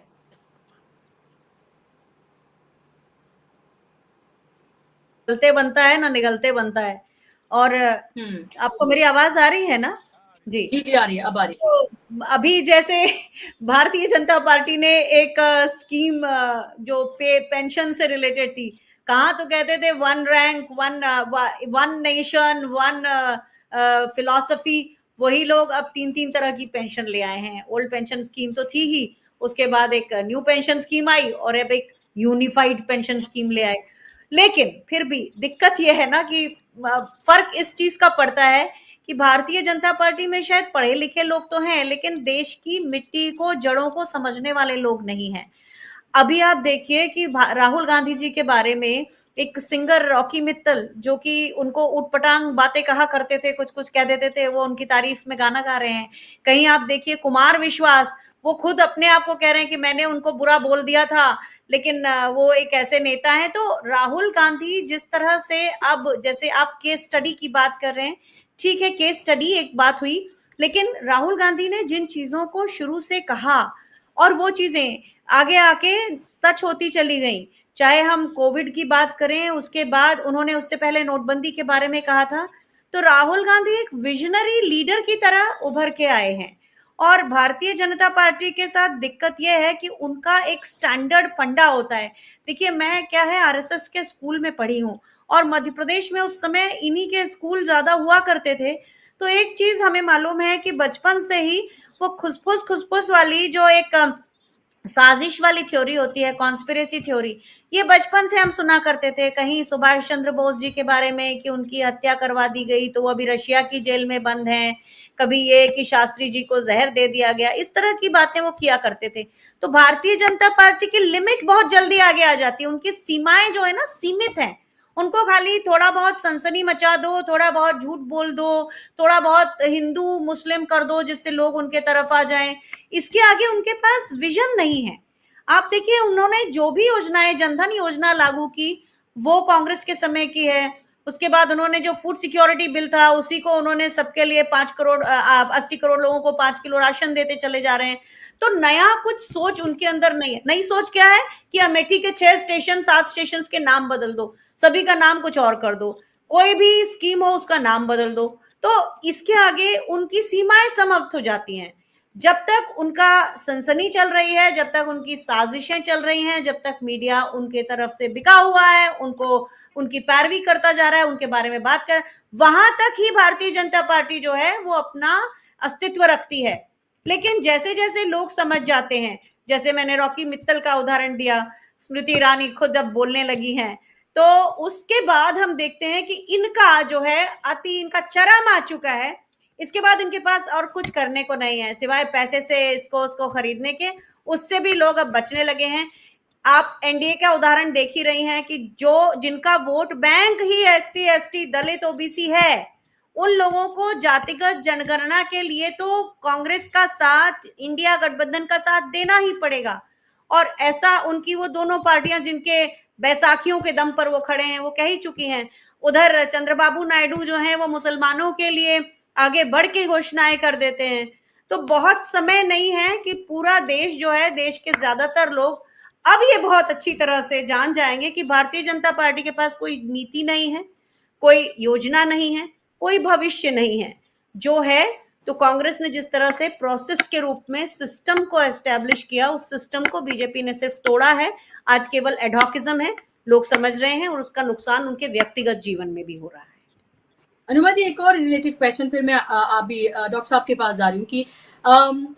निकलते बनता है ना निगलते बनता है। और आपको मेरी आवाज आ रही है ना? जी जी आ रही है, अब आ रही है। तो अभी जैसे भारतीय जनता पार्टी ने एक स्कीम जो पे पेंशन से रिलेटेड थी, कहाँ तो कहते थे one rank one nation one philosophy, वही लोग अब 3-3 तरह की पेंशन ले आए हैं। ओल्ड पेंशन स्कीम तो थी ही, उसके बाद एक न्यू पेंशन स्कीम आई और अब एक यूनिफाइड पेंशन स्कीम ले आए। लेकिन फिर भी दिक्कत यह है ना कि फर्क इस चीज का पड़ता है कि भारतीय जनता पार्टी में शायद पढ़े लिखे लोग तो हैं, लेकिन देश की मिट्टी को, जड़ों को समझने वाले लोग नहीं हैं। अभी आप देखिए कि राहुल गांधी जी के बारे में एक सिंगर रॉकी मित्तल, जो कि उनको उटपटांग बातें कहा करते थे, कुछ कुछ कह देते थे, वो उनकी तारीफ में गाना गा रहे हैं। कहीं आप देखिए कुमार विश्वास, वो खुद अपने आप को कह रहे हैं कि मैंने उनको बुरा बोल दिया था, लेकिन वो एक ऐसे नेता हैं। तो राहुल गांधी जिस तरह से, अब जैसे आप केस स्टडी की बात कर रहे हैं, ठीक है केस स्टडी एक बात हुई, लेकिन राहुल गांधी ने जिन चीजों को शुरू से कहा और वो चीजें आगे आके सच होती चली गई, चाहे हम कोविड की बात करें, उसके बाद उन्होंने उससे पहले नोटबंदी के बारे में कहा था। तो राहुल गांधी एक विजनरी लीडर की तरह उभर के आए हैं। और भारतीय जनता पार्टी के साथ दिक्कत यह है कि उनका एक स्टैंडर्ड फंडा होता है। देखिए मैं क्या है आरएसएस के स्कूल में पढ़ी हूँ और मध्य प्रदेश में उस समय इन्हीं के स्कूल ज्यादा हुआ करते थे। तो एक चीज हमें मालूम है कि बचपन से ही वो खुसफुस वाली जो एक साजिश वाली थ्योरी होती है, कॉन्स्पिरेसी थ्योरी, ये बचपन से हम सुना करते थे। कहीं सुभाष चंद्र बोस जी के बारे में कि उनकी हत्या करवा दी गई तो वो अभी रशिया की जेल में बंद हैं, कभी ये कि शास्त्री जी को जहर दे दिया गया, इस तरह की बातें वो किया करते थे। तो भारतीय जनता पार्टी की लिमिट बहुत जल्दी आगे आ जाती है, उनकी सीमाएं जो है ना सीमित हैं। उनको खाली थोड़ा बहुत सनसनी मचा दो, थोड़ा बहुत झूठ बोल दो, थोड़ा बहुत हिंदू मुस्लिम कर दो जिससे लोग उनके तरफ आ जाएं, इसके आगे उनके पास विजन नहीं है। आप देखिए उन्होंने जो भी योजनाएं, जनधन योजना लागू की वो कांग्रेस के समय की है। उसके बाद उन्होंने जो फूड सिक्योरिटी बिल था उसी को उन्होंने सबके लिए 5 करोड़ 80 करोड़ लोगों को 5 किलो राशन देते चले जा रहे हैं। तो नया कुछ सोच उनके अंदर नहीं है। नई सोच क्या है कि अमेठी के 6 स्टेशन 7 स्टेशन के नाम बदल दो, सभी का नाम कुछ और कर दो, कोई भी स्कीम हो उसका नाम बदल दो। तो इसके आगे उनकी सीमाएं समाप्त हो जाती हैं। जब तक उनका सनसनी चल रही है, जब तक उनकी साजिशें चल रही हैं, जब तक मीडिया उनके तरफ से बिका हुआ है, उनको उनकी पैरवी करता जा रहा है, उनके बारे में बात कर, वहां तक ही भारतीय जनता पार्टी जो है वो अपना अस्तित्व रखती है। लेकिन जैसे जैसे लोग समझ जाते हैं, जैसे मैंने रॉकी मित्तल का उदाहरण दिया, स्मृति ईरानी खुद अब बोलने लगी हैं, तो उसके बाद हम देखते हैं कि इनका जो है इनका चरम आ चुका है। इसके बाद इनके पास और कुछ करने को नहीं है सिवाय पैसे से इसको उसको खरीदने के, उससे भी लोग अब बचने लगे हैं। आप एनडीए का उदाहरण देख ही रही हैं कि जो जिनका वोट बैंक ही एससी एसटी दलित ओबीसी है, उन लोगों को जातिगत जनगणना के लिए तो कांग्रेस का साथ, इंडिया गठबंधन का साथ देना ही पड़ेगा। और ऐसा उनकी वो दोनों पार्टियां जिनके बैसाखियों के दम पर वो खड़े हैं वो कह ही चुकी हैं। उधर चंद्रबाबू नायडू जो हैं वो मुसलमानों के लिए आगे बढ़ के घोषणाएं कर देते हैं। तो बहुत समय नहीं है कि पूरा देश जो है, देश के ज्यादातर लोग अब ये बहुत अच्छी तरह से जान जाएंगे कि भारतीय जनता पार्टी के पास कोई नीति नहीं है, कोई योजना नहीं है, कोई भविष्य नहीं है। जो है तो कांग्रेस ने जिस तरह से प्रोसेस के रूप में सिस्टम को एस्टेब्लिश किया, उस सिस्टम को बीजेपी ने सिर्फ तोड़ा है। आज केवल एडहॉकिज्म है, लोग समझ रहे हैं, और उसका नुकसान उनके व्यक्तिगत जीवन में भी हो रहा है। अनुमा जी, एक और रिलेटेड क्वेश्चन फिर मैं अभी डॉक्टर साहब के पास जा रही हूँ कि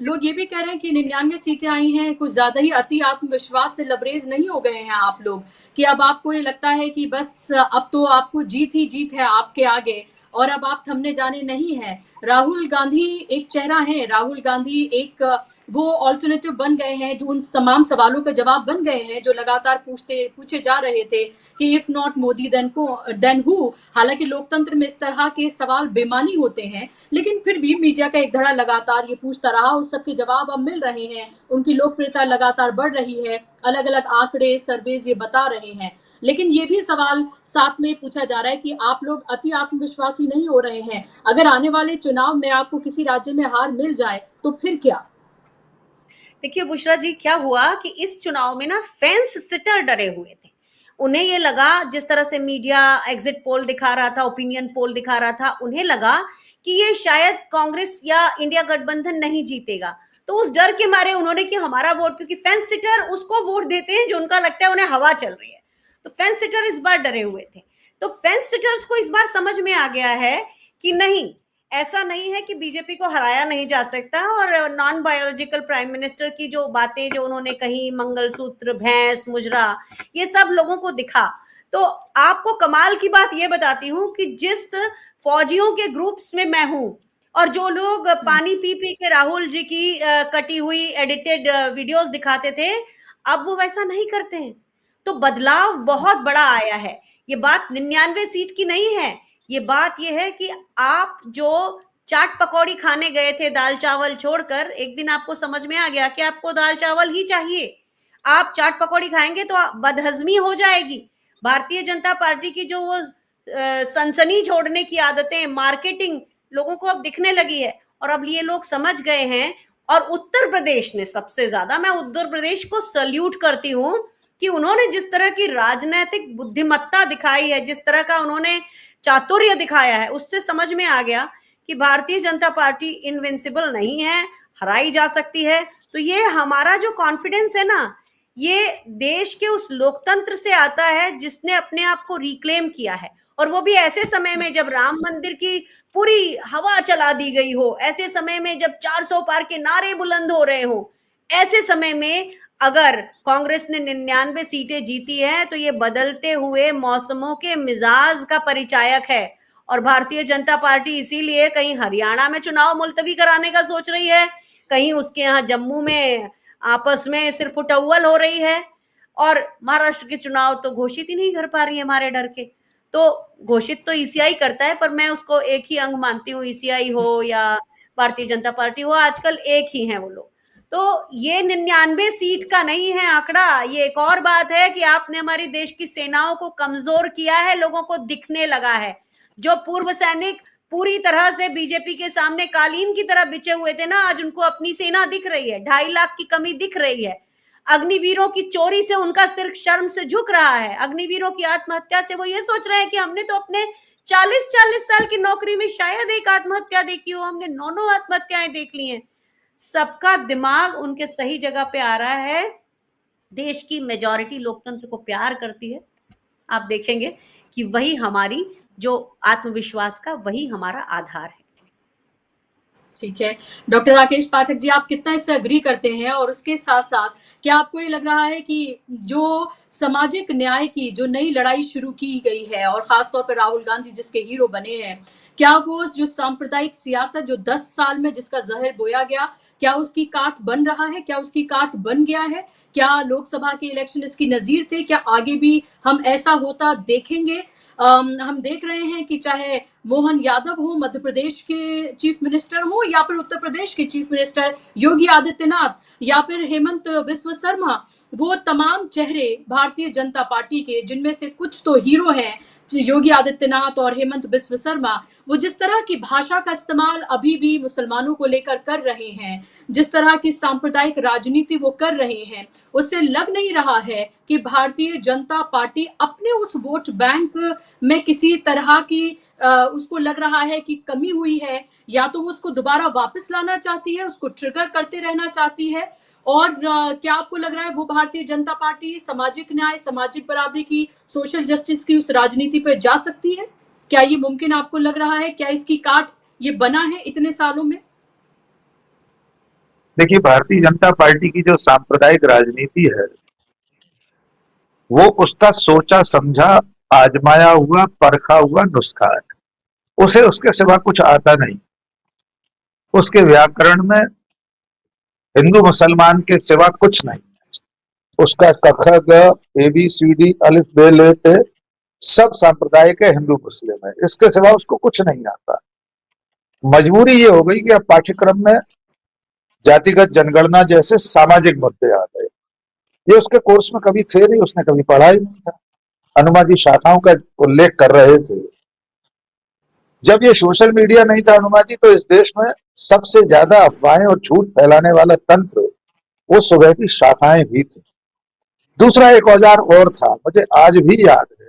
लोग ये भी कह रहे हैं कि 99 सीटें आई हैं, कुछ ज्यादा ही अति आत्मविश्वास से लबरेज नहीं हो गए हैं आप लोग, कि अब आपको ये लगता है कि बस अब तो आपको जीत ही जीत है आपके आगे और अब आप थमने जाने नहीं है। राहुल गांधी एक चेहरा है, राहुल गांधी एक वो ऑल्टरनेटिव बन गए हैं, जो उन तमाम सवालों का जवाब बन गए हैं जो लगातार पूछे जा रहे थे कि if not Modi then who. हालांकि लोकतंत्र में इस तरह के सवाल बेमानी होते हैं, लेकिन फिर भी मीडिया का एक धड़ा लगातार ये पूछता रहा, उस सबके जवाब अब मिल रहे हैं, उनकी लोकप्रियता लगातार बढ़ रही है, अलग अलग आंकड़े सर्वेज ये बता रहे हैं। लेकिन ये भी सवाल साथ में पूछा जा रहा है कि आप लोग अति आत्मविश्वासी नहीं हो रहे हैं? अगर आने वाले चुनाव में आपको किसी राज्य में हार मिल जाए तो फिर क्या? देखिए बुशरा जी, क्या हुआ कि इस चुनाव में ना फेंस सिटर डरे हुए थे। उन्हें ये लगा, जिस तरह से मीडिया एग्जिट पोल दिखा रहा था, ओपिनियन पोल दिखा रहा था, उन्हें लगा कि ये शायद कांग्रेस या इंडिया गठबंधन नहीं जीतेगा। तो उस डर के मारे उन्होंने कि हमारा वोट, क्योंकि फेंस सिटर उसको वोट देते हैं जो उनका लगता है उन्हें हवा चल रही है, तो फेंस सिटर इस बार डरे हुए थे। तो फेंस सिटर्स को इस बार समझ में आ गया है कि नहीं, ऐसा नहीं है कि बीजेपी को हराया नहीं जा सकता। और नॉन बायोलॉजिकल प्राइम मिनिस्टर की जो बातें जो उन्होंने कही, मंगलसूत्र, भैंस, मुजरा, ये सब लोगों को दिखा। तो आपको कमाल की बात ये बताती हूँ कि जिस फौजियों के ग्रुप्स में मैं हूं और जो लोग पानी पी पी के राहुल जी की कटी हुई एडिटेड वीडियोस दिखाते थे, अब वो वैसा नहीं करते हैं। तो बदलाव बहुत बड़ा आया है। ये बात 99 सीट की नहीं है, ये बात ये है कि आप जो चाट पकौड़ी खाने गए थे दाल चावल छोड़कर, एक दिन आपको समझ में आ गया कि आपको दाल चावल ही चाहिए। आप चाट पकौड़ी खाएंगे तो बदहजमी हो जाएगी। भारतीय जनता पार्टी की जो वो सनसनी छोड़ने की आदतें, मार्केटिंग लोगों को अब दिखने लगी है, और अब ये लोग समझ गए हैं। और उत्तर प्रदेश ने सबसे ज्यादा, मैं उत्तर प्रदेश को सल्यूट करती हूँ कि उन्होंने जिस तरह की राजनीतिक बुद्धिमत्ता दिखाई है, जिस तरह का उन्होंने चातुर्य दिखाया है, उससे समझ में आ गया कि भारतीय जनता पार्टी इनविंसिबल नहीं है, हराई जा सकती है। तो ये हमारा जो कॉन्फिडेंस है ना, ये देश के उस लोकतंत्र से आता है जिसने अपने आप को रिक्लेम किया है, और वो भी ऐसे समय में जब राम मंदिर की पूरी हवा चला दी गई हो, ऐसे समय में जब 400 पार के नारे बुलंद हो रहे हो, ऐसे समय में अगर कांग्रेस ने 99 सीटें जीती है तो ये बदलते हुए मौसमों के मिजाज का परिचायक है। और भारतीय जनता पार्टी इसीलिए कहीं हरियाणा में चुनाव मुलतवी कराने का सोच रही है, कहीं उसके यहाँ जम्मू में आपस में सिर्फ उटव्वल हो रही है, और महाराष्ट्र के चुनाव तो घोषित ही नहीं कर पा रही है हमारे डर के। तो घोषित तो ईसीआई करता है, पर मैं उसको एक ही अंग मानती हूँ, ईसीआई हो या भारतीय जनता पार्टी हो, आजकल एक ही है वो लोग। तो ये 99 सीट का नहीं है आंकड़ा, ये एक और बात है कि आपने हमारी देश की सेनाओं को कमजोर किया है, लोगों को दिखने लगा है। जो पूर्व सैनिक पूरी तरह से बीजेपी के सामने कालीन की तरह बिछे हुए थे ना, आज उनको अपनी सेना दिख रही है, 2.5 लाख की कमी दिख रही है। अग्निवीरों की चोरी से उनका सिर शर्म से झुक रहा है, अग्निवीरों की आत्महत्या से वो ये सोच रहे हैं कि हमने तो अपने 40-40 साल की नौकरी में शायद एक आत्महत्या देखी हो, हमने 9 आत्महत्याएं देख ली हैं। सबका दिमाग उनके सही जगह पे आ रहा है। देश की मेजॉरिटी लोकतंत्र को प्यार करती है। आप देखेंगे कि वही हमारी जो आत्मविश्वास का वही हमारा आधार है। ठीक है। डॉक्टर राकेश पाठक जी, आप कितना इससे एग्री करते हैं? और उसके साथ-साथ क्या आपको ये लग रहा है कि जो सामाजिक न्याय की जो नई लड़ाई शुरू की गई है और ख़ास तौर पे राहुल गांधी जिसके हीरो बने हैं, क्या वो जो सांप्रदायिक सियासत जो 10 साल में जिसका ज़हर बोया गया, क्या उसकी काट बन रहा है? क्या उसकी काट बन गया है? क्या लोकसभा के इलेक्शन इसकी नज़ीर थे? क्या आगे भी हम ऐसा होता देखेंगे? हम देख रहे हैं कि चाहे मोहन यादव हो, मध्य प्रदेश के चीफ मिनिस्टर हो, या फिर उत्तर प्रदेश के चीफ मिनिस्टर योगी आदित्यनाथ, या फिर हेमंत बिस्व शर्मा, वो तमाम चेहरे भारतीय जनता पार्टी के, जिनमें से कुछ तो हीरो हैं, योगी आदित्यनाथ और हेमंत बिस्व शर्मा, वो जिस तरह की भाषा का इस्तेमाल अभी भी मुसलमानों को लेकर कर रहे हैं, जिस तरह की सांप्रदायिक राजनीति वो कर रहे हैं, उससे लग नहीं रहा है कि भारतीय जनता पार्टी अपने उस वोट बैंक में किसी तरह की उसको लग रहा है कि कमी हुई है, या तो वो उसको दोबारा वापस लाना चाहती है, उसको ट्रिगर करते रहना चाहती है। और क्या आपको लग रहा है वो भारतीय जनता पार्टी सामाजिक न्याय, सामाजिक बराबरी की, सोशल जस्टिस की उस राजनीति पे जा सकती है? क्या ये मुमकिन आपको लग रहा है? क्या इसकी काट ये बना है इतने सालों में? देखिए, भारतीय जनता पार्टी की जो सांप्रदायिक राजनीति है, वो उसका सोचा समझा, आजमाया हुआ, परखा हुआ नुस्खा है। उसे उसके सिवा कुछ आता नहीं। उसके व्याकरण में हिंदू मुसलमान के सिवा कुछ नहीं। उसका क ख ग ABCD अलिफ बे ले ते सब सांप्रदायिक है, हिंदू मुस्लिम है, इसके सिवा उसको कुछ नहीं आता। मजबूरी ये हो गई कि अब पाठ्यक्रम में जातिगत जनगणना जैसे सामाजिक मुद्दे आ गए। ये उसके कोर्स में कभी थे नहीं, उसने कभी पढ़ा ही नहीं था। हनुमा जी शाखाओं का उल्लेख कर रहे थे। जब ये सोशल मीडिया नहीं था हनुमा जी, तो इस देश में सबसे ज्यादा अफवाहें और झूठ फैलाने वाला तंत्र वो सुबह की शाखाएं ही थी। दूसरा एक औजार और था, मुझे आज भी याद है।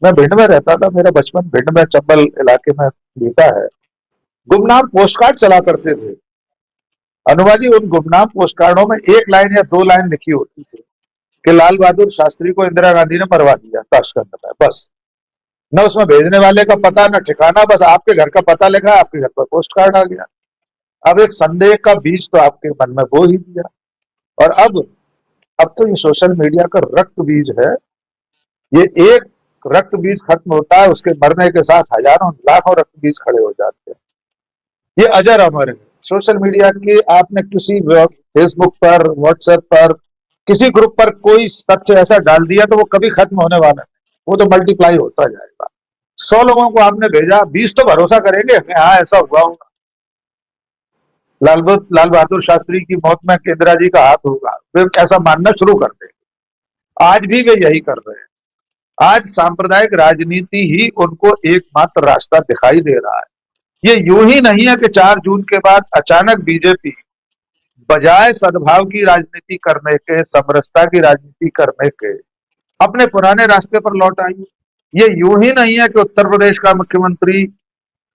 मैं भिंड में रहता था, मेरा बचपन भिंड में चंबल इलाके में बीता है। गुमनाम पोस्ट कार्ड चला करते थे हनुमा जी। उन गुमनाम पोस्ट कार्डों में एक लाइन या दो लाइन लिखी होती थी कि लाल बहादुर शास्त्री को इंदिरा गांधी ने मरवा दिया ताशकंद में, बस। न उसमें भेजने वाले का पता, न ठिकाना, बस आपके घर का पता लिखा, आपके घर पर पोस्ट कार्ड आ गया। अब एक संदेह का बीज तो आपके मन में बो ही दिया। और अब तो ये सोशल मीडिया का रक्त बीज है। ये एक रक्त बीज खत्म होता है, उसके मरने के साथ हजारों लाखों रक्त बीज खड़े हो जाते हैं। ये अजर अमर है सोशल मीडिया की। आपने किसी फेसबुक पर, व्हाट्सएप पर, किसी ग्रुप पर कोई तथ्य ऐसा डाल दिया तो वो कभी खत्म होने वाला नहीं, वो तो मल्टीप्लाई होता जाएगा। 100 लोगों को आपने भेजा, 20 तो भरोसा करेंगे हाँ ऐसा हुआ होगा, लाल बहादुर शास्त्री की मौत में इंदिरा जी का हाथ होगा, वे ऐसा मानना शुरू कर देंगे। आज भी वे यही कर रहे हैं। आज सांप्रदायिक राजनीति ही उनको एकमात्र रास्ता दिखाई दे रहा है। ये यूं ही नहीं है कि 4 जून के बाद अचानक बीजेपी बजाय सद्भाव की राजनीति करने के, समरसता की राजनीति करने के, अपने पुराने रास्ते पर लौट आई। ये यूं ही नहीं है कि उत्तर प्रदेश का मुख्यमंत्री,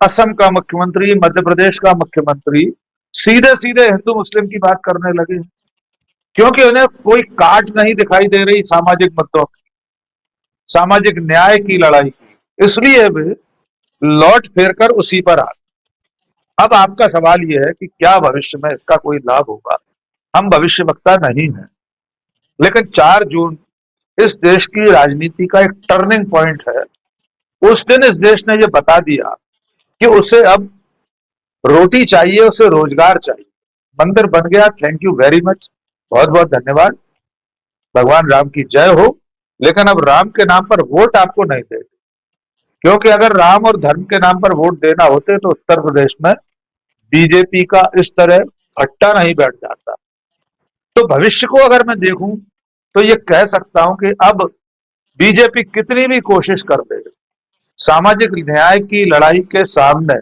असम का मुख्यमंत्री, मध्य प्रदेश का मुख्यमंत्री सीधे सीधे हिंदू मुस्लिम की बात करने लगे, क्योंकि उन्हें कोई काट नहीं दिखाई दे रही सामाजिक मुद्दों की, सामाजिक न्याय की लड़ाई की, इसलिए वे लौट फेर कर उसी पर आ। अब आपका सवाल यह है कि क्या भविष्य में इसका कोई लाभ होगा? हम भविष्यवक्ता नहीं हैं, लेकिन 4 जून इस देश की राजनीति का एक टर्निंग पॉइंट है। उस दिन इस देश ने यह बता दिया कि उसे अब रोटी चाहिए, उसे रोजगार चाहिए। मंदिर बन गया, थैंक यू वेरी मच, बहुत बहुत धन्यवाद, भगवान राम की जय हो। लेकिन अब राम के नाम पर वोट आपको नहीं देंगे, क्योंकि अगर राम और धर्म के नाम पर वोट देना होते तो उत्तर प्रदेश में बीजेपी का इस तरह भट्टा नहीं बैठ जाता। तो भविष्य को अगर मैं देखूं तो ये कह सकता हूं कि अब बीजेपी कितनी भी कोशिश कर दे, सामाजिक न्याय की लड़ाई के सामने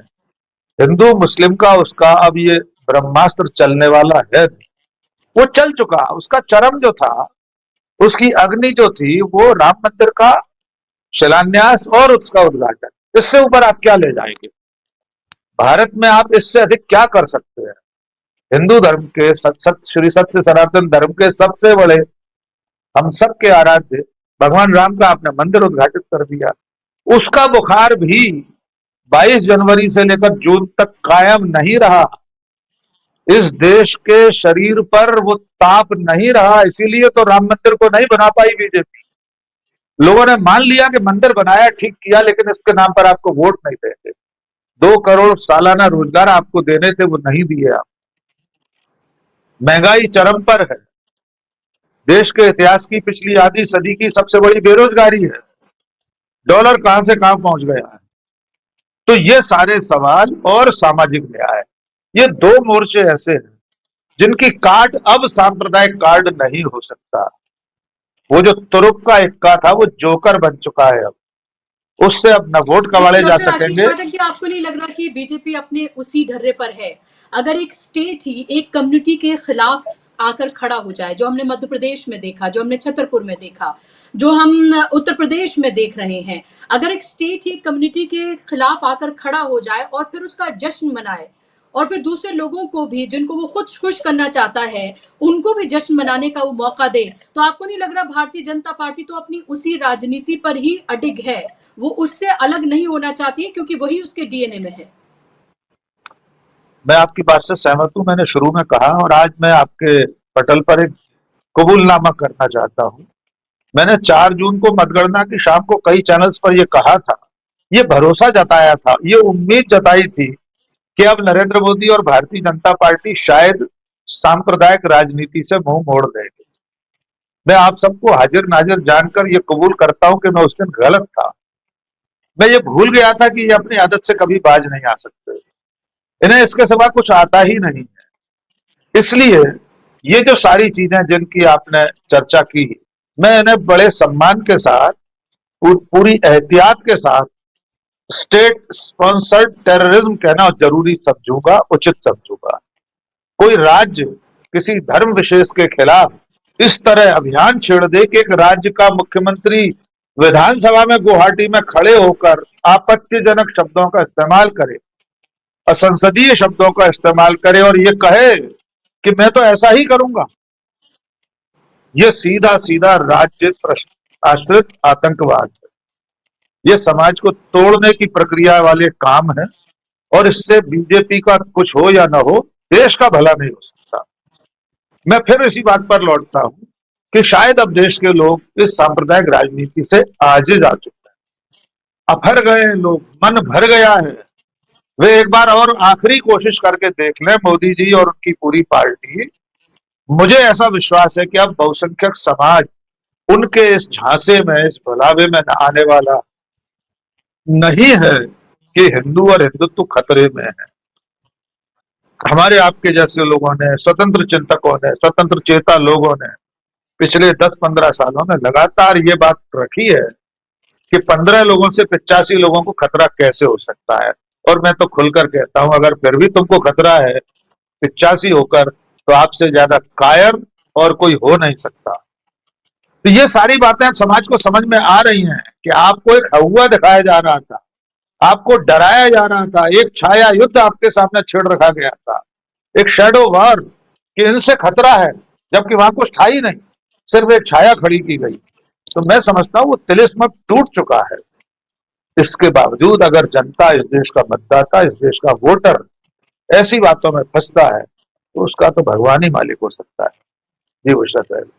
हिंदू मुस्लिम का उसका अब ये ब्रह्मास्त्र चलने वाला है नहीं। वो चल चुका, उसका चरम जो था, उसकी अग्नि जो थी, वो राम मंदिर का शिलान्यास और उसका उद्घाटन। इससे ऊपर आप क्या ले जाएंगे? भारत में आप इससे अधिक क्या कर सकते हैं? हिंदू धर्म के श्री सत्य सनातन धर्म के सबसे बड़े, हम सबके आराध्य भगवान राम का आपने मंदिर उद्घाटित कर दिया। उसका बुखार भी 22 जनवरी से लेकर जून तक कायम नहीं रहा। इस देश के शरीर पर वो ताप नहीं रहा, इसीलिए तो राम मंदिर को नहीं बना पाई बीजेपी। लोगों ने मान लिया कि मंदिर बनाया, ठीक किया, लेकिन इसके नाम पर आपको वोट नहीं देंगे। 2 करोड़ सालाना रोजगार आपको देने थे, वो नहीं दिए आप। महंगाई चरम पर है। देश के इतिहास की पिछली आधी सदी की सबसे बड़ी बेरोजगारी है। डॉलर कहां से कहां पहुंच गया है। तो ये सारे सवाल और सामाजिक न्याय, ये 2 मोर्चे ऐसे हैं जिनकी काट अब सांप्रदायिक कार्ड नहीं हो सकता। वो जो तुरुप का इक्का था वो जोकर बन चुका है। अब उससे अब न वोट कवाड़े जा डॉक्टर राकेश सकेंगे। पाठक जी, आपको नहीं लग रहा कि बीजेपी अपने उसी ढर्रे पर है? अगर एक स्टेट ही एक कम्युनिटी के खिलाफ आकर खड़ा हो जाए, जो हमने मध्य प्रदेश में देखा, जो हमने छतरपुर में देखा, जो हम उत्तर प्रदेश में देख रहे हैं, अगर एक स्टेट ही कम्युनिटी के खिलाफ आकर खड़ा हो जाए और फिर उसका जश्न मनाए और फिर दूसरे लोगों को भी, जिनको वो खुश करना चाहता है, उनको भी जश्न मनाने का वो मौका दे, तो आपको नहीं लग रहा भारतीय जनता पार्टी तो अपनी उसी राजनीति पर ही अडिग है, वो उससे अलग नहीं होना चाहती है, क्योंकि वही उसके डीएनए में है? मैं आपकी बात से सहमत हूं। मैंने शुरू में कहा और आज मैं आपके पटल पर एक कबूलनामा करना चाहता हूं। मैंने 4 जून को मतगणना की शाम को कई चैनल्स पर यह कहा था, ये भरोसा जताया था, ये उम्मीद जताई थी कि अब नरेंद्र मोदी और भारतीय जनता पार्टी शायद सांप्रदायिक राजनीति से मुंह मोड़ देंगे। मैं आप सबको हाजिर नाजिर जानकर ये कबूल करता हूं कि मैं उस दिन गलत था। मैं ये भूल गया था कि ये अपनी आदत से कभी बाज नहीं आ सकते, इन्हें इसके सिवा कुछ आता ही नहीं है। इसलिए ये जो सारी चीजें जिनकी आपने चर्चा की, मैं इन्हें बड़े सम्मान के साथ, पूरी एहतियात के साथ स्टेट स्पॉन्सर्ड टेररिज्म कहना जरूरी समझूंगा, उचित समझूंगा। कोई राज्य किसी धर्म विशेष के खिलाफ इस तरह अभियान छेड़ दे कि एक राज्य का मुख्यमंत्री विधानसभा में गुवाहाटी में खड़े होकर आपत्तिजनक शब्दों का इस्तेमाल करे, असंसदीय शब्दों का इस्तेमाल करे और ये कहे कि मैं तो ऐसा ही करूंगा, ये सीधा सीधा राज्य आश्रित आतंकवाद है। ये समाज को तोड़ने की प्रक्रिया वाले काम है और इससे बीजेपी का कुछ हो या ना हो, देश का भला नहीं हो सकता। मैं फिर इसी बात पर लौटता हूं कि शायद अब देश के लोग इस सांप्रदायिक राजनीति से आजिज आ चुके हैं, अफर गए लोग, मन भर गया है। वे एक बार और आखिरी कोशिश करके देख लें, मोदी जी और उनकी पूरी पार्टी। मुझे ऐसा विश्वास है कि अब बहुसंख्यक समाज उनके इस झांसे में, इस भुलावे में न आने वाला नहीं है कि हिंदू और हिंदुत्व खतरे में है। हमारे आपके जैसे लोगों ने, स्वतंत्र चिंतकों ने, स्वतंत्र चेता लोगों ने पिछले 10-15 सालों में लगातार ये बात रखी है कि 15 लोगों से 85 लोगों को खतरा कैसे हो सकता है। और मैं तो खुलकर कहता हूं, अगर फिर भी तुमको खतरा है 85 होकर, तो आपसे ज्यादा कायर और कोई हो नहीं सकता। तो ये सारी बातें अब समाज को समझ में आ रही हैं कि आपको एक हवा दिखाया जा रहा था, आपको डराया जा रहा था, एक छाया युद्ध आपके सामने छेड़ रखा गया था, एक शैडो वॉर कि इनसे खतरा है, जबकि वहां कुछ था ही नहीं, सिर्फ एक छाया खड़ी की गई। तो मैं समझता हूं वो तिलिस्म टूट चुका है। इसके बावजूद अगर जनता, इस देश का मतदाता, इस देश का वोटर ऐसी बातों में फंसता है तो उसका तो भगवान ही मालिक हो सकता है। जी बुशरा साहब।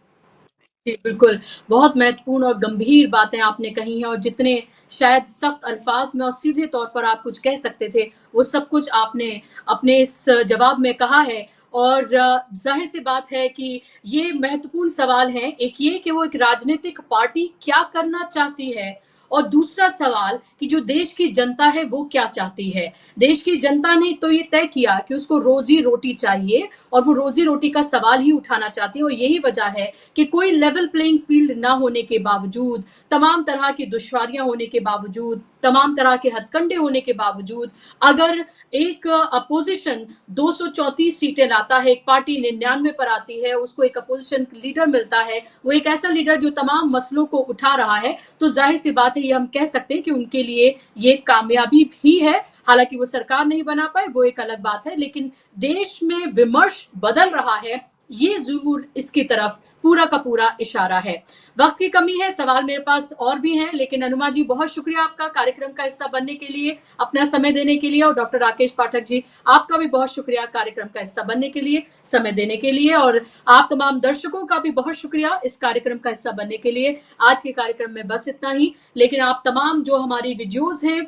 जी, बिल्कुल। बहुत महत्वपूर्ण और गंभीर बातें आपने कही हैं और जितने शायद सख्त अल्फाज में और सीधे तौर पर आप कुछ कह सकते थे, वो सब कुछ आपने अपने इस जवाब में कहा है। और ज़ाहिर सी बात है कि ये महत्वपूर्ण सवाल हैं। एक ये कि वो एक राजनीतिक पार्टी क्या करना चाहती है, और दूसरा सवाल कि जो देश की जनता है वो क्या चाहती है। देश की जनता ने तो ये तय किया कि उसको रोजी-रोटी चाहिए और वो रोजी-रोटी का सवाल ही उठाना चाहती है, और यही वजह है कि कोई लेवल प्लेइंग फील्ड ना होने के बावजूद, तमाम तरह की दुश्वारियां होने के बावजूद, तमाम तरह के हथकंडे होने के बावजूद अगर एक अपोजिशन 234 सीटें लाता है, एक पार्टी 99 पर आती है, उसको एक अपोजिशन लीडर मिलता है, वो एक ऐसा लीडर जो तमाम मसलों को उठा रहा है, तो जाहिर सी बात है ये हम कह सकते हैं कि उनके लिए ये कामयाबी भी है। हालांकि वो सरकार नहीं बना पाए, वो एक अलग बात है, लेकिन देश में विमर्श बदल रहा है, ये जरूर इसकी तरफ पूरा का पूरा इशारा है। वक्त की कमी है, सवाल मेरे पास और भी हैं, लेकिन अनुमा जी बहुत शुक्रिया आपका कार्यक्रम का हिस्सा बनने के लिए, अपना समय देने के लिए, और डॉक्टर राकेश पाठक जी आपका भी बहुत शुक्रिया कार्यक्रम का हिस्सा बनने के लिए, समय देने के लिए, और आप तमाम दर्शकों का भी बहुत शुक्रिया इस कार्यक्रम का हिस्सा बनने के लिए। आज के कार्यक्रम में बस इतना ही, लेकिन आप तमाम जो हमारी वीडियोज हैं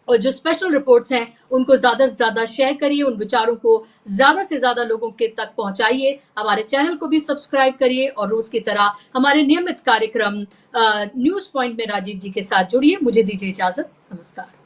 और जो स्पेशल रिपोर्ट्स हैं उनको ज्यादा से ज्यादा शेयर करिए, उन विचारों को ज्यादा से ज्यादा लोगों के तक पहुंचाइए, हमारे चैनल को भी सब्सक्राइब करिए और रोज की तरह हमारे नियमित कार्यक्रम न्यूज पॉइंट में राजीव जी के साथ जुड़िए। मुझे दीजिए इजाजत, नमस्कार।